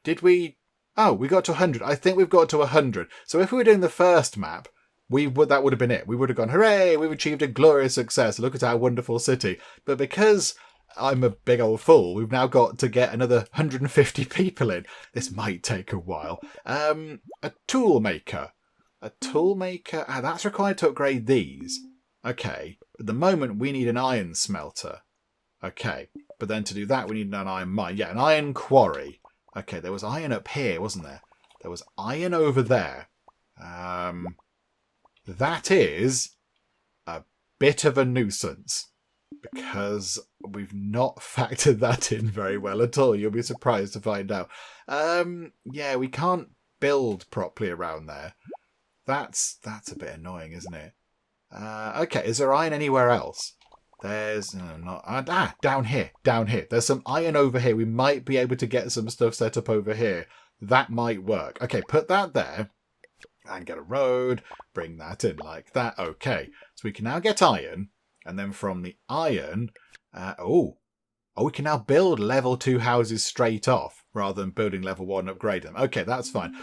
Did we... Oh, we got to 100. I think we've got to 100. So if we were doing the first map, that would have been it. We would have gone, hooray, we've achieved a glorious success. Look at our wonderful city. But because I'm a big old fool, we've now got to get another 150 people in. This might take a while. A tool maker. That's required to upgrade these. Okay. At the moment, we need an iron smelter. Okay. But then to do that, we need an iron mine. Yeah, an iron quarry. Okay, there was iron up here, wasn't there? There was iron over there. That is a bit of a nuisance because we've not factored that in very well at all. You'll be surprised to find out. Yeah, we can't build properly around there. That's a bit annoying, isn't it? Okay, is there iron anywhere else? There's down here. There's some iron over here. We might be able to get some stuff set up over here. That might work. Okay, put that there and get a road. Bring that in like that. Okay, so we can now get iron, and then from the iron, we can now build level 2 houses straight off rather than building level 1 and upgrade them. Okay, that's fine.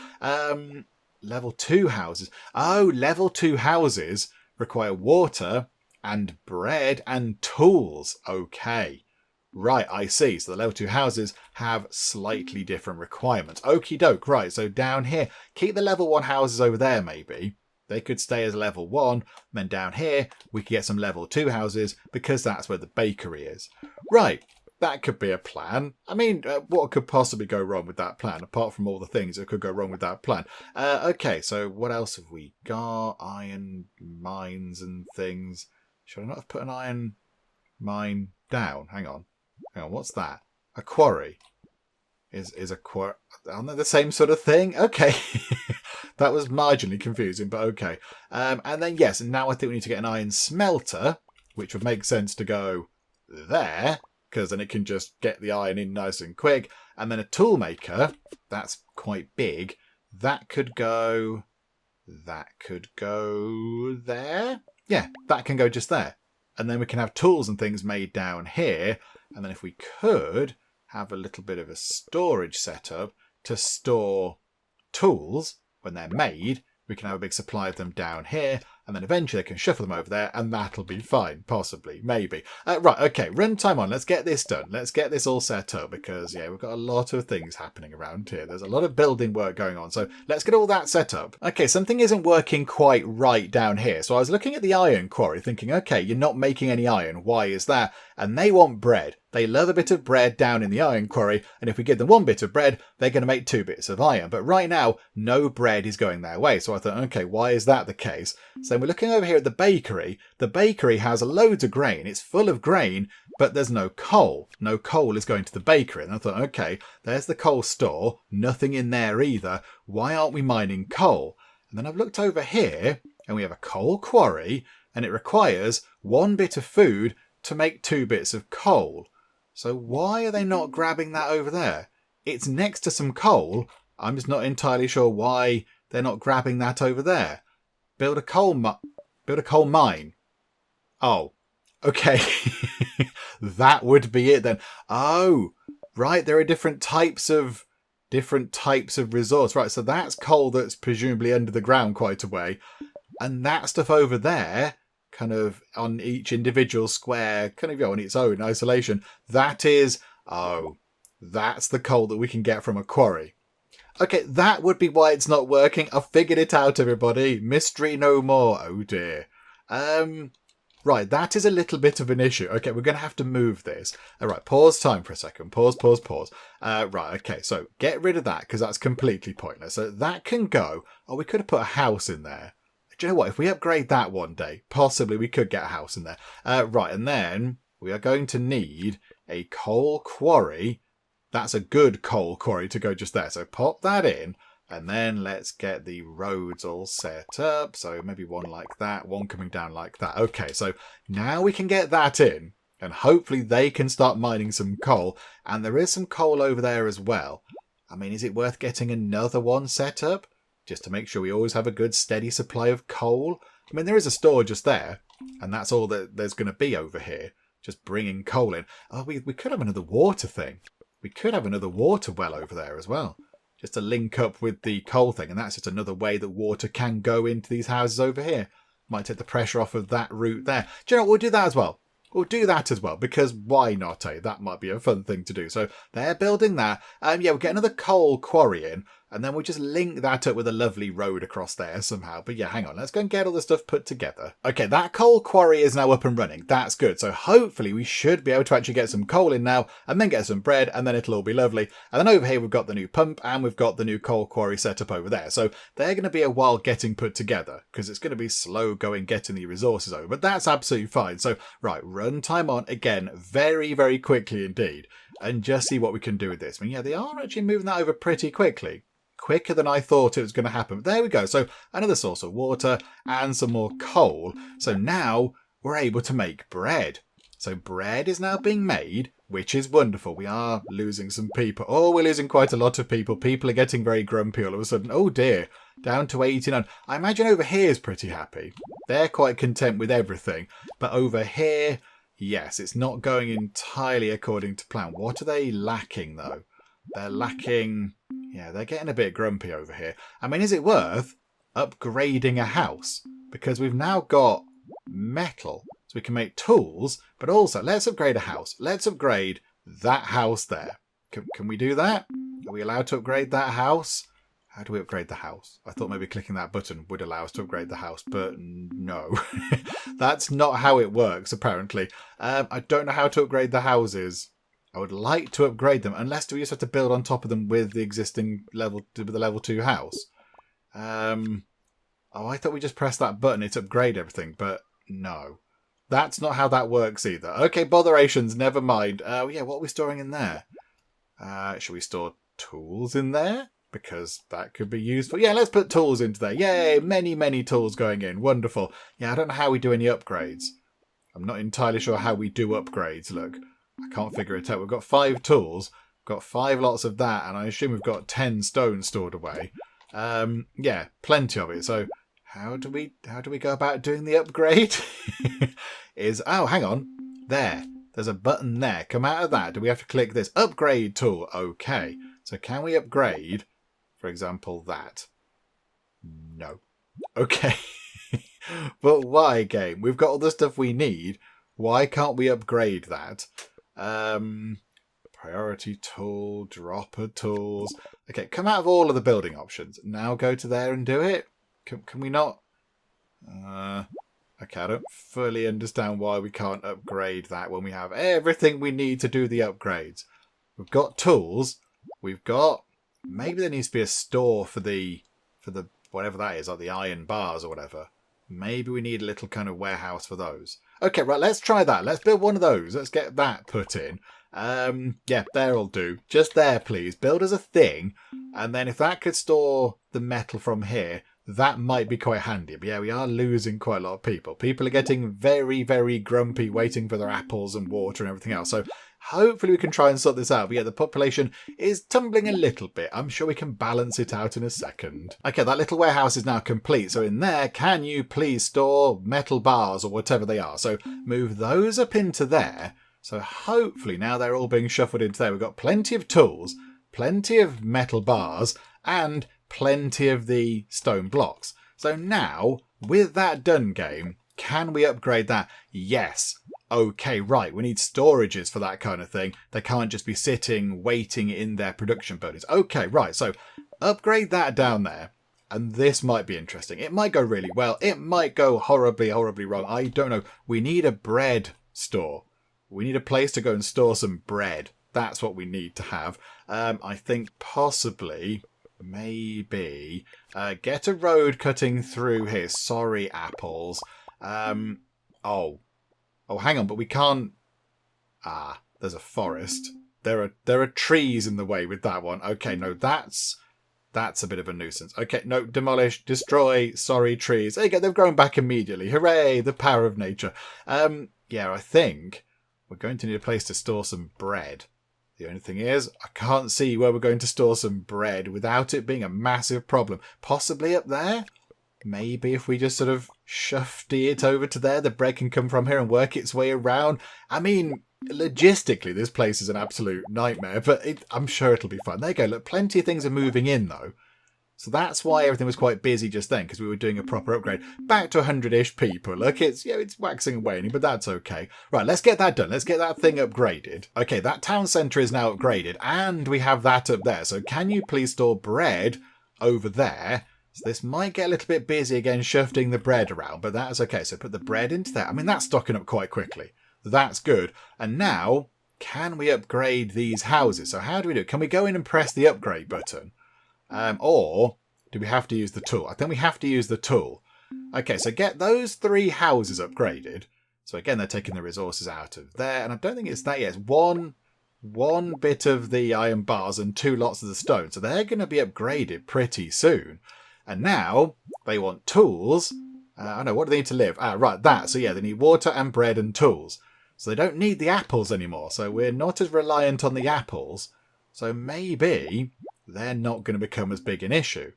Level 2 houses. Oh, level 2 houses require water and bread and tools. Okay. Right, I see. So the level 2 houses have slightly different requirements. Okie doke. Right, so down here, keep the level 1 houses over there maybe. They could stay as level 1. And then down here, we could get some level 2 houses because that's where the bakery is. Right, that could be a plan. I mean, what could possibly go wrong with that plan, apart from all the things that could go wrong with that plan? Okay, so what else have we got? Iron mines and things. Should I not have put an iron mine down? Hang on, what's that? A quarry. Is a quarry... Aren't they the same sort of thing? Okay. That was marginally confusing, but okay. And then, yes, now I think we need to get an iron smelter, which would make sense to go there, because then it can just get the iron in nice and quick. And then a tool maker, that's quite big. That could go there. Yeah, that can go just there. And then we can have tools and things made down here. And then if we could have a little bit of a storage setup to store tools when they're made, we can have a big supply of them down here, and then eventually they can shuffle them over there, and that'll be fine, possibly, maybe. Right, okay, runtime on. Let's get this done. Let's get this all set up, because, yeah, we've got a lot of things happening around here. There's a lot of building work going on, so let's get all that set up. Okay, something isn't working quite right down here. So I was looking at the iron quarry, thinking, okay, you're not making any iron. Why is that? And they want bread. They love a bit of bread down in the iron quarry, and if we give them 1 bit of bread, they're going to make 2 bits of iron. But right now, no bread is going their way. So I thought, okay, why is that the case? So we're looking over here at the bakery. The bakery has loads of grain. It's full of grain, but there's no coal. No coal is going to the bakery. And I thought, okay, there's the coal store. Nothing in there either. Why aren't we mining coal? And then I've looked over here, and we have a coal quarry, and it requires 1 bit of food to make 2 bits of coal. So why are they not grabbing that over there? It's next to some coal. I'm just not entirely sure why they're not grabbing that over there. Build a coal mine. Oh, okay. That would be it then. Oh, right. There are different types of resource. Right. So that's coal that's presumably under the ground quite a way. And that stuff over there, kind of on each individual square, kind of on its own isolation, that is, that's the coal that we can get from a quarry. Okay, that would be why it's not working. I've figured it out, everybody. Mystery no more. Oh dear. Right, that is a little bit of an issue. Okay, we're going to have to move this. All right, pause time for a second. Pause. Right, okay, so get rid of that because that's completely pointless. So that can go. Oh, we could have put a house in there. Do you know what? If we upgrade that one day, possibly we could get a house in there. Right, and then we are going to need a coal quarry. That's a good coal quarry to go just there. So pop that in, and then let's get the roads all set up. So maybe one like that, one coming down like that. Okay, so now we can get that in, and hopefully they can start mining some coal. And there is some coal over there as well. I mean, is it worth getting another one set up? Just to make sure we always have a good steady supply of coal. I mean, there is a store just there, and that's all that there's going to be over here, just bringing coal in. Oh, we could have another water thing. We could have another water well over there as well, just to link up with the coal thing, and that's just another way that water can go into these houses over here. Might take the pressure off of that route there. Do you know what? We'll do that as well. We'll do that as well, because why not, eh? That might be a fun thing to do. So they're building that. Yeah, we'll get another coal quarry in, and then we'll just link that up with a lovely road across there somehow. But yeah, hang on. Let's go and get all the stuff put together. Okay, that coal quarry is now up and running. That's good. So hopefully we should be able to actually get some coal in now, and then get some bread, and then it'll all be lovely. And then over here we've got the new pump, and we've got the new coal quarry set up over there. So they're going to be a while getting put together, because it's going to be slow going getting the resources over. But that's absolutely fine. So, right, run time on again very, very quickly indeed. And just see what we can do with this. I mean, yeah, they are actually moving that over pretty quickly. Quicker than I thought it was going to happen. But there we go. So another source of water and some more coal. So now we're able to make bread. So bread is now being made, which is wonderful. We are losing some people. Oh, we're losing quite a lot of people. People are getting very grumpy all of a sudden. Oh dear, down to 89. I imagine over here is pretty happy. They're quite content with everything. But over here, yes, it's not going entirely according to plan. What are they lacking though? They're lacking... Yeah, they're getting a bit grumpy over here. I mean, is it worth upgrading a house? Because we've now got metal. So we can make tools, but also let's upgrade a house. Let's upgrade that house there. Can we do that? Are we allowed to upgrade that house? How do we upgrade the house? I thought maybe clicking that button would allow us to upgrade the house, but no. That's not how it works, apparently. I don't know how to upgrade the houses. I would like to upgrade them, unless do we just have to build on top of them with the existing level 2 house? Oh, I thought we just pressed that button, it'd upgrade everything, but no. That's not how that works either. Okay, botherations, never mind. Yeah, what are we storing in there? Should we store tools in there? Because that could be useful. Yeah, let's put tools into there. Yay, many, many tools going in. Wonderful. Yeah, I don't know how we do any upgrades. I'm not entirely sure how we do upgrades. Look, I can't figure it out. We've got 5 tools. We've got 5 lots of that, and I assume we've got 10 stone stored away. Yeah, plenty of it. So how do we go about doing the upgrade? Oh, hang on. There's a button there. Come out of that. Do we have to click this upgrade tool? Okay. So can we upgrade, for example, that? No. Okay. But why, game? We've got all the stuff we need. Why can't we upgrade that? Priority tool, dropper tools. Okay, come out of all of the building options. Now go to there and do it. Can we not? Okay, I don't fully understand why we can't upgrade that when we have everything we need to do the upgrades. We've got tools. We've got... Maybe there needs to be a store for the whatever that is, like the iron bars or whatever. Maybe we need a little kind of warehouse for those. Okay, right, let's try that. Let's build one of those. Let's get that put in. Yeah, there'll do. Just there, please. Build as a thing. And then if that could store the metal from here, that might be quite handy. But yeah, we are losing quite a lot of people. People are getting very, very grumpy waiting for their apples and water and everything else. So hopefully we can try and sort this out. But yeah, the population is tumbling a little bit. I'm sure we can balance it out in a second. Okay, that little warehouse is now complete. So in there, can you please store metal bars or whatever they are? So move those up into there. So hopefully now they're all being shuffled into there. We've got plenty of tools, plenty of metal bars, and plenty of the stone blocks. So now, with that done, game, can we upgrade that? Yes. Okay, right. We need storages for that kind of thing. They can't just be sitting, waiting in their production buildings. Okay, right. So upgrade that down there. And this might be interesting. It might go really well. It might go horribly, horribly wrong. I don't know. We need a bread store. We need a place to go and store some bread. That's what we need to have. I think possibly, maybe, get a road cutting through here. Sorry, apples. Oh, hang on, but we can't... there's a forest. There are trees in the way with that one. Okay, no, that's a bit of a nuisance. Okay, no, demolish, destroy, sorry, trees. There you go, they've grown back immediately. Hooray, the power of nature. Yeah, I think we're going to need a place to store some bread. The only thing is, I can't see where we're going to store some bread without it being a massive problem. Possibly up there? Maybe if we just sort of shufty it over to there, the bread can come from here and work its way around. I mean, logistically, this place is an absolute nightmare, but I'm sure it'll be fun. There you go. Look, plenty of things are moving in, though. So that's why everything was quite busy just then, because we were doing a proper upgrade. Back to 100-ish people. Look, it's waxing and waning, but that's okay. Right, let's get that done. Let's get that thing upgraded. Okay, that town centre is now upgraded, and we have that up there. So can you please store bread over there? So this might get a little bit busy again, shifting the bread around, but that's okay. So put the bread into there. I mean, that's stocking up quite quickly. That's good. And now, can we upgrade these houses? So how do we do it? Can we go in and press the upgrade button? Or do we have to use the tool? I think we have to use the tool. Okay, so get those 3 houses upgraded. So again, they're taking the resources out of there. And I don't think it's that yet. It's one bit of the iron bars and 2 lots of the stone. So they're going to be upgraded pretty soon. And now they want tools. I know, what do they need to live? Right, that. So yeah, they need water and bread and tools. So they don't need the apples anymore. So we're not as reliant on the apples. So maybe they're not going to become as big an issue.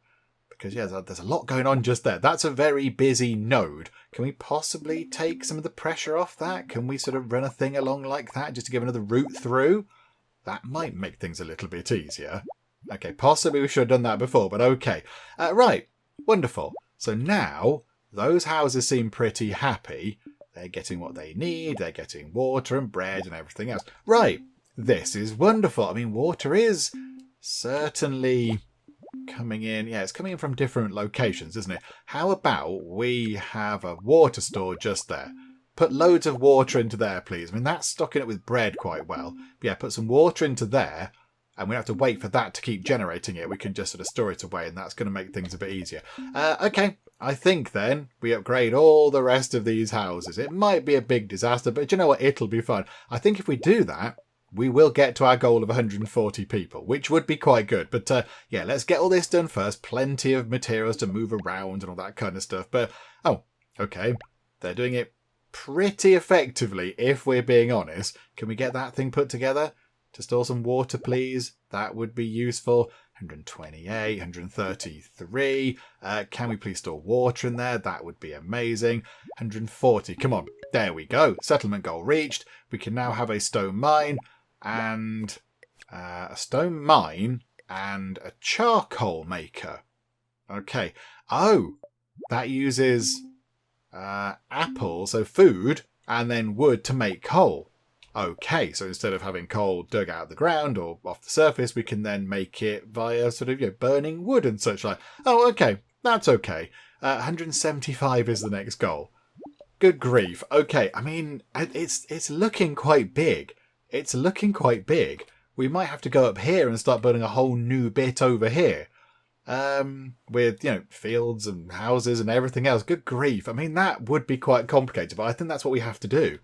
Because, yeah, there's a lot going on just there. That's a very busy node. Can we possibly take some of the pressure off that? Can we sort of run a thing along like that just to give another route through? That might make things a little bit easier. Okay, possibly we should have done that before, but okay. Right, wonderful. So now, those houses seem pretty happy. They're getting what they need. They're getting water and bread and everything else. Right. This is wonderful. I mean, water is certainly coming in. Yeah, it's coming in from different locations, isn't it? How about we have a water store just there? Put loads of water into there, please. I mean, that's stocking it with bread quite well. But yeah, put some water into there. And we have to wait for that to keep generating it. We can just sort of store it away, and that's going to make things a bit easier. Okay, I think then we upgrade all the rest of these houses. It might be a big disaster, but you know what? It'll be fun. I think if we do that, we will get to our goal of 140 people, which would be quite good. But yeah, let's get all this done first. Plenty of materials to move around and all that kind of stuff. But, oh, okay. They're doing it pretty effectively, if we're being honest. Can we get that thing put together? To store some water, please. That would be useful. 128, 133. Can we please store water in there? That would be amazing. 140. Come on. There we go. Settlement goal reached. We can now have a stone mine and a charcoal maker. Okay. Oh, that uses apples, so food, and then wood to make coal. Okay, so instead of having coal dug out of the ground or off the surface, we can then make it via sort of burning wood and such like. Oh, okay, that's okay. 175 is the next goal. Good grief. Okay, I mean, it's looking quite big. It's looking quite big. We might have to go up here and start building a whole new bit over here. With, fields and houses and everything else. Good grief. I mean, that would be quite complicated, but I think that's what we have to do.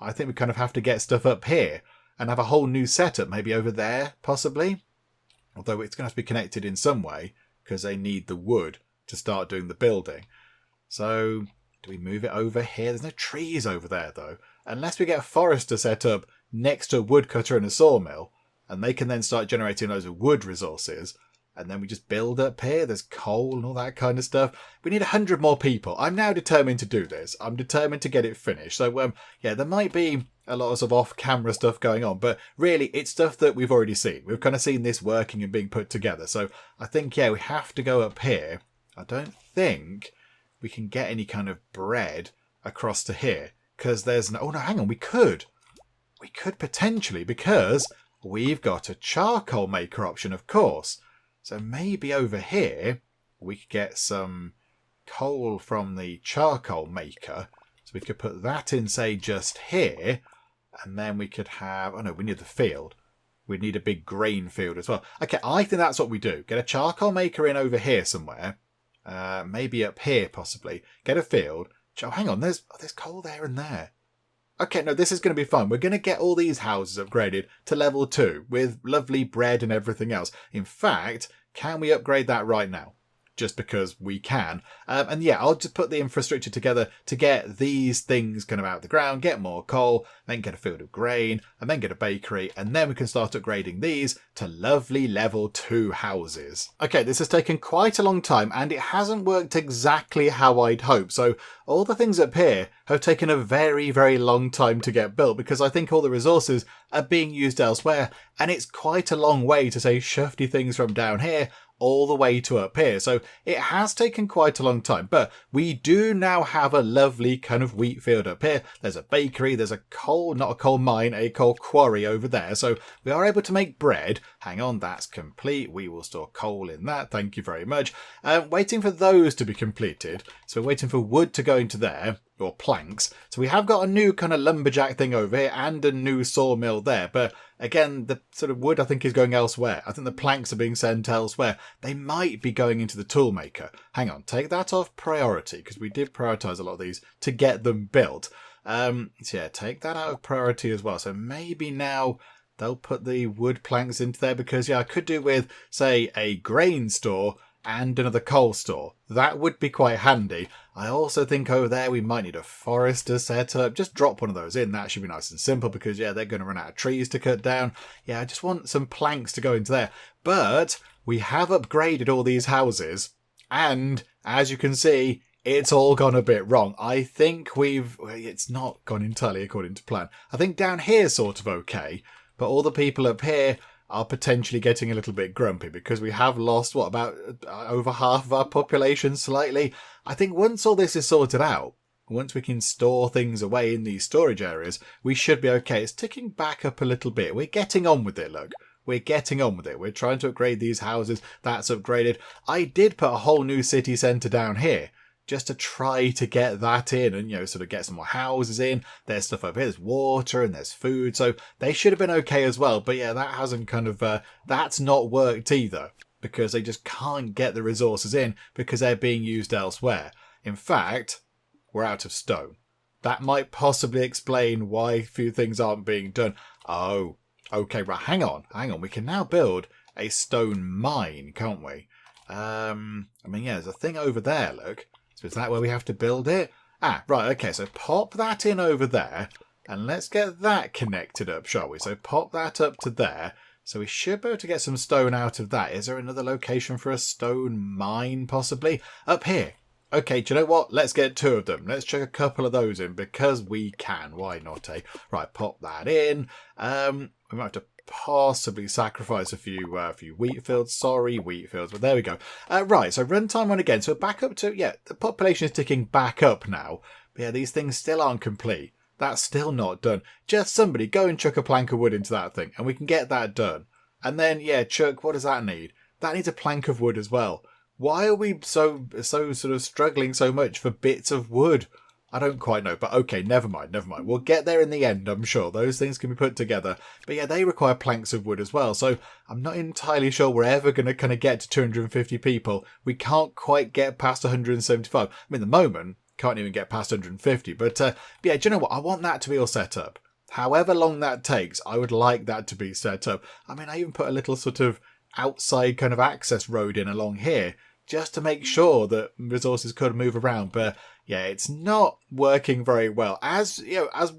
I think we kind of have to get stuff up here and have a whole new setup, maybe over there, possibly. Although it's going to have to be connected in some way because they need the wood to start doing the building. So, do we move it over here? There's no trees over there, though. Unless we get a forester set up next to a woodcutter and a sawmill, and they can then start generating loads of wood resources. And then we just build up here. There's coal and all that kind of stuff. We need 100 more people. I'm now determined to do this. I'm determined to get it finished. So, yeah, there might be a lot of sort of off-camera stuff going on. But really, it's stuff that we've already seen. We've kind of seen this working and being put together. So I think, yeah, we have to go up here. I don't think we can get any kind of bread across to here. Because there's no... Oh, no, hang on. We could. We could potentially because we've got a charcoal maker option, of course. So maybe over here we could get some coal from the charcoal maker. So we could put that in, say, just here. And then we could have... Oh, no, we need the field. We need a big grain field as well. Okay, I think that's what we do. Get a charcoal maker in over here somewhere. Maybe up here, possibly. Get a field. Oh, hang on. There's coal there and there. Okay, no, this is going to be fun. We're going to get all these houses upgraded to level 2 with lovely bread and everything else. In fact, can we upgrade that right now? Just because we can. And yeah, I'll just put the infrastructure together to get these things kind of out of the ground, get more coal, then get a field of grain, and then get a bakery, and then we can start upgrading these to lovely level 2 houses. Okay, this has taken quite a long time, and it hasn't worked exactly how I'd hoped. So all the things up here have taken a very, very long time to get built, because I think all the resources are being used elsewhere, and it's quite a long way to say shifty things from down here all the way to up here. So it has taken quite a long time, but we do now have a lovely kind of wheat field up here. There's a bakery, there's a coal, not a coal mine, a coal quarry over there. So we are able to make bread. Hang on, that's complete. We will store coal in that. Thank you very much. Waiting for those to be completed. So we're waiting for wood to go into there. Or planks. So we have got a new kind of lumberjack thing over here and a new sawmill there. But again, the sort of wood I think is going elsewhere. I think the planks are being sent elsewhere. They might be going into the tool maker. Hang on, take that off priority because we did prioritize a lot of these to get them built. So yeah, take that out of priority as well. So maybe now they'll put the wood planks into there because yeah, I could do with, say, a grain store and another coal store. That would be quite handy. I also think over there we might need a forester set up. Just drop one of those in. That should be nice and simple because, yeah, they're going to run out of trees to cut down. Yeah, I just want some planks to go into there. But we have upgraded all these houses. And, as you can see, it's all gone a bit wrong. I think it's not gone entirely according to plan. I think down here's sort of okay. But all the people up here are potentially getting a little bit grumpy because we have lost, about over half of our population slightly. I think once all this is sorted out, And once we can store things away in these storage areas, we should be okay. It's ticking back up a little bit. We're getting on with it, look. We're getting on with it. We're trying to upgrade these houses. That's upgraded. I did put a whole new city centre down here just to try to get that in and, sort of get some more houses in. There's stuff over here. There's water and there's food. So they should have been okay as well. But yeah, that hasn't that's not worked either because they just can't get the resources in because they're being used elsewhere. In fact, we're out of stone. That might possibly explain why a few things aren't being done. Oh, okay, right, hang on. We can now build a stone mine, can't we? There's a thing over there, look. So is that where we have to build it? Ah, right, okay, so pop that in over there, and let's get that connected up, shall we? So pop that up to there. So we should be able to get some stone out of that. Is there another location for a stone mine, possibly? Up here. Okay, do you know what? Let's get 2 of them. Let's chuck a couple of those in because we can. Why not, eh? Right, pop that in. We might have to possibly sacrifice a few wheat fields. Sorry, wheat fields, but there we go. Right, so runtime on again. So back up to, the population is ticking back up now. But yeah, these things still aren't complete. That's still not done. Just somebody go and chuck a plank of wood into that thing and we can get that done. And then, chuck, what does that need? That needs a plank of wood as well. Why are we so sort of struggling so much for bits of wood? I don't quite know, but okay, never mind. We'll get there in the end, I'm sure. Those things can be put together. But yeah, they require planks of wood as well. So I'm not entirely sure we're ever going to kind of get to 250 people. We can't quite get past 175. I mean, at the moment, can't even get past 150. But do you know what? I want that to be all set up. However long that takes, I would like that to be set up. I mean, I even put a little sort of outside kind of access road in along here, just to make sure that resources could move around. But yeah, it's not working very well. As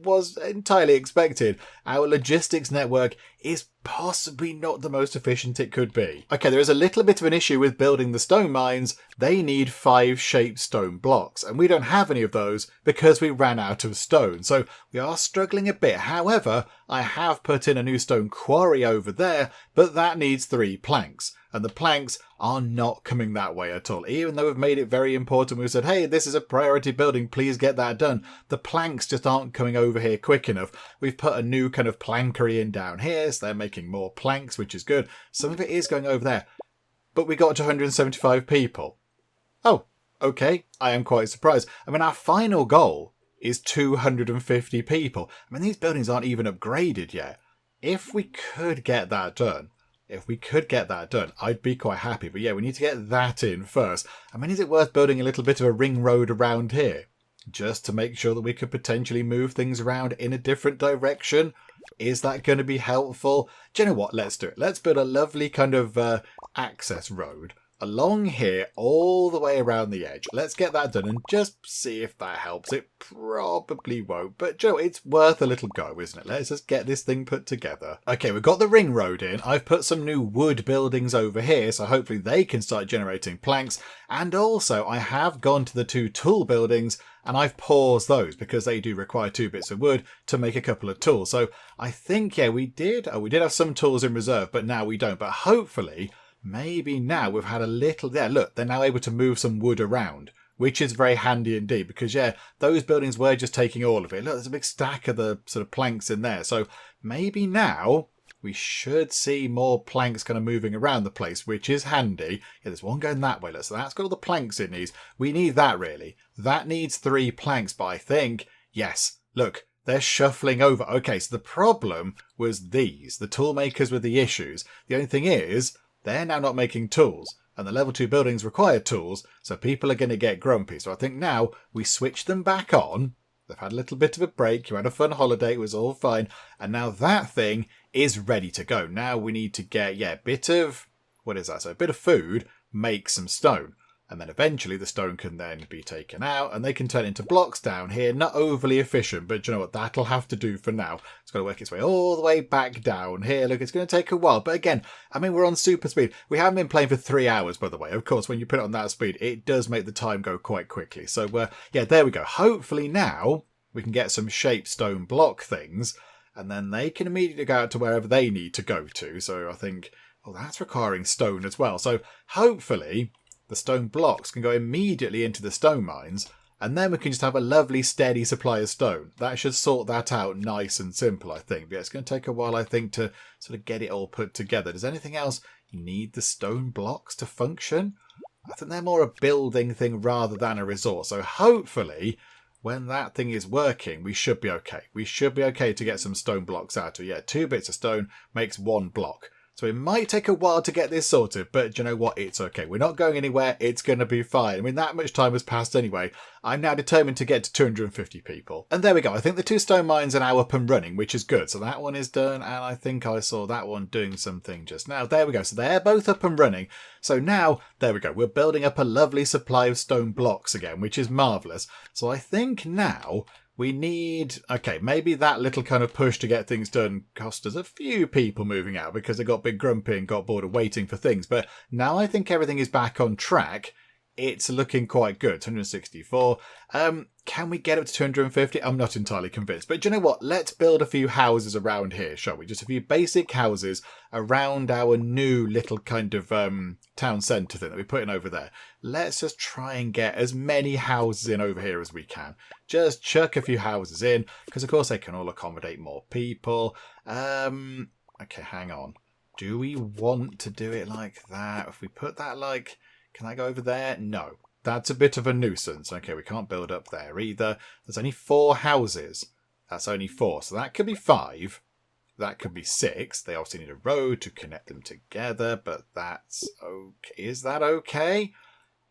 was entirely expected, our logistics network is possibly not the most efficient it could be. Okay, there is a little bit of an issue with building the stone mines. They need 5 shaped stone blocks, and we don't have any of those because we ran out of stone. So we are struggling a bit. However, I have put in a new stone quarry over there, but that needs 3 planks. And the planks are not coming that way at all. Even though we've made it very important, we've said, hey, this is a priority building, please get that done. The planks just aren't coming over here quick enough. We've put a new kind of plankery in down here, so they're making more planks, which is good. Some of it is going over there. But we got to 175 people. Oh, okay. I am quite surprised. I mean, our final goal is 250 people. I mean, these buildings aren't even upgraded yet. If we could get that done, I'd be quite happy. But yeah, we need to get that in first. I mean, is it worth building a little bit of a ring road around here? Just to make sure that we could potentially move things around in a different direction? Is that going to be helpful? Do you know what? Let's do it. Let's build a lovely kind of access road along here all the way around the edge. Let's get that done and just see if that helps. It probably won't, but Joe, it's worth a little go, isn't it? Let's just get this thing put together. Okay, we've got the ring road in. I've put some new wood buildings over here, so hopefully they can start generating planks. And also, I have gone to the 2 tool buildings and I've paused those because they do require 2 bits of wood to make a couple of tools. So I think, we did have some tools in reserve, but now we don't. But hopefully, maybe now we've had a little, look, they're now able to move some wood around, which is very handy indeed because, those buildings were just taking all of it. Look, there's a big stack of the sort of planks in there. So maybe now we should see more planks kind of moving around the place, which is handy. Yeah, there's one going that way. Look, so that's got all the planks it needs. We need that, really. That needs 3 planks, but I think, yes, look, they're shuffling over. Okay, so the problem was these. The tool makers were the issues. The only thing is, they're now not making tools, and the level 2 buildings require tools, so people are going to get grumpy. So I think now we switch them back on. They've had a little bit of a break. You had a fun holiday. It was all fine. And now that thing is ready to go. Now we need to get, a bit of, what is that? So a bit of food, make some stone. And then eventually the stone can then be taken out and they can turn into blocks down here. Not overly efficient, but you know what? That'll have to do for now. It's got to work its way all the way back down here. Look, it's going to take a while. But again, I mean, we're on super speed. We haven't been playing for 3 hours, by the way. Of course, when you put it on that speed, it does make the time go quite quickly. So, there we go. Hopefully now we can get some shaped stone block things and then they can immediately go out to wherever they need to go to. So I think, that's requiring stone as well. So hopefully the stone blocks can go immediately into the stone mines and then we can just have a lovely steady supply of stone. That should sort that out nice and simple, I think. But yeah, it's going to take a while, I think, to sort of get it all put together. Does anything else need the stone blocks to function? I think they're more a building thing rather than a resource. So hopefully, when that thing is working, we should be okay. We should be okay to get some stone blocks out of it. Yeah, 2 bits of stone makes 1 block. So it might take a while to get this sorted, but you know what? It's okay. We're not going anywhere. It's going to be fine. I mean, that much time has passed anyway. I'm now determined to get to 250 people. And there we go. I think the 2 stone mines are now up and running, which is good. So that one is done, and I think I saw that one doing something just now. There we go. So they're both up and running. So now, there we go. We're building up a lovely supply of stone blocks again, which is marvellous. So I think now we need, okay, maybe that little kind of push to get things done cost us a few people moving out because they got a bit grumpy and got bored of waiting for things. But now I think everything is back on track. It's looking quite good. 264. Can we get up to 250? I'm not entirely convinced. But do you know what? Let's build a few houses around here, shall we? Just a few basic houses around our new little kind of town centre thing that we're putting over there. Let's just try and get as many houses in over here as we can. Just chuck a few houses in, because of course they can all accommodate more people. Okay, hang on. Do we want to do it like that? If we put that like... Can I go over there? No. That's a bit of a nuisance. Okay, we can't build up there either. There's only 4 houses. That's only 4. So that could be 5. That could be 6. They obviously need a road to connect them together, but that's okay. Is that okay?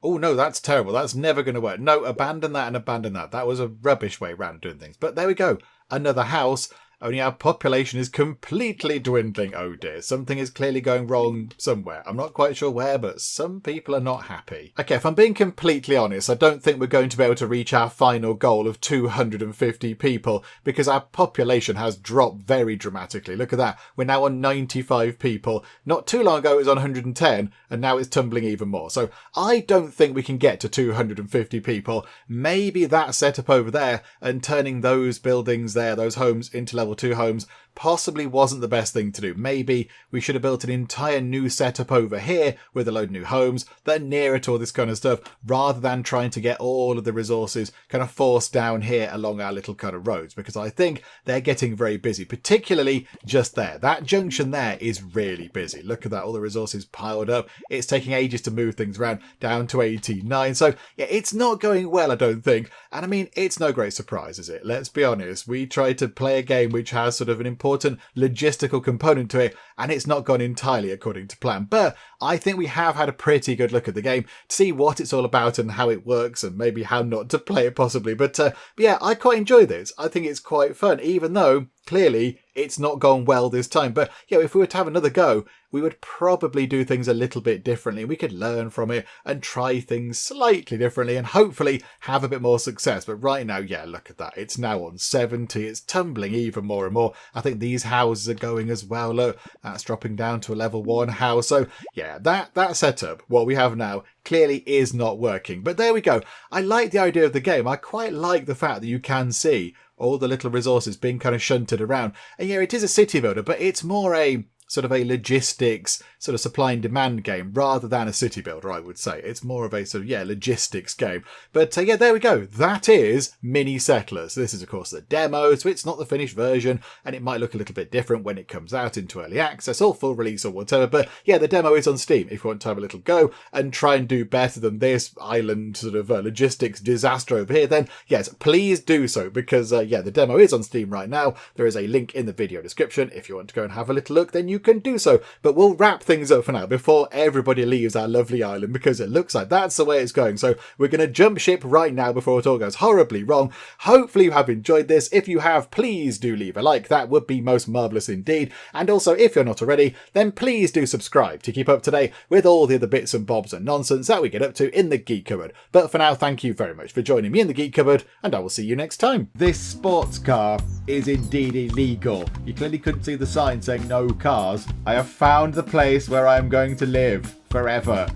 Oh, no, that's terrible. That's never going to work. No, abandon that and abandon that. That was a rubbish way around doing things. But there we go. Another house. Only our population is completely dwindling. Oh dear, something is clearly going wrong somewhere. I'm not quite sure where, but some people are not happy. Okay, if I'm being completely honest, I don't think we're going to be able to reach our final goal of 250 people because our population has dropped very dramatically. Look at that. We're now on 95 people. Not too long ago it was on 110 and now it's tumbling even more. So I don't think we can get to 250 people. Maybe that setup over there and turning those buildings there, those homes into level 2 homes possibly wasn't the best thing to do. Maybe we should have built an entire new setup over here with a load of new homes that are nearer to all this kind of stuff rather than trying to get all of the resources kind of forced down here along our little kind of roads, because I think they're getting very busy, particularly just there. That junction there is really busy. Look at that, all the resources piled up. It's taking ages to move things around, down to 89. So yeah, it's not going well, I don't think. And I mean, it's no great surprise, is it? Let's be honest. We tried to play a game which has sort of an important logistical component to it, and it's not gone entirely according to plan. But I think we have had a pretty good look at the game to see what it's all about and how it works and maybe how not to play it possibly. But yeah, I quite enjoy this. I think it's quite fun, even though clearly it's not gone well this time. But yeah, if we were to have another go, we would probably do things a little bit differently. We could learn from it and try things slightly differently and hopefully have a bit more success. But right now, yeah, look at that. It's now on 70. It's tumbling even more and more. I think these houses are going as well. Look, that's dropping down to a level 1 house. So yeah, that setup, what we have now, clearly is not working. But there we go. I like the idea of the game. I quite like the fact that you can see all the little resources being kind of shunted around. And yeah, it is a city builder, but it's more a sort of a logistics sort of supply and demand game rather than a city builder, I would say. It's more of a sort of, yeah, logistics game. But yeah, there we go. That is Mini Settlers. This is, of course, the demo, so it's not the finished version, and it might look a little bit different when it comes out into early access or full release or whatever. But yeah, the demo is on Steam if you want to have a little go and try and do better than this island sort of logistics disaster over here, then yes, please do so, because yeah, the demo is on Steam right now. There is a link in the video description. If you want to go and have a little look, then you can do so. But we'll wrap things up for now before everybody leaves our lovely island, because it looks like that's the way it's going. So we're going to jump ship right now before it all goes horribly wrong. Hopefully you have enjoyed this. If you have, please do leave a like. That would be most marvellous indeed. And also, if you're not already, then please do subscribe to keep up to date with all the other bits and bobs and nonsense that we get up to in the Geek Cupboard. But for now, thank you very much for joining me in the Geek Cupboard, and I will see you next time. This sports car is indeed illegal. You clearly couldn't see the sign saying no cars. I have found the place where I'm going to live forever.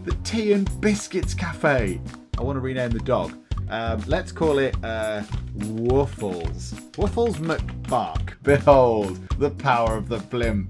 The Tea and Biscuits Cafe. I want to rename the dog. Let's call it Woofles. Woofles McBark. Behold, the power of the blimp.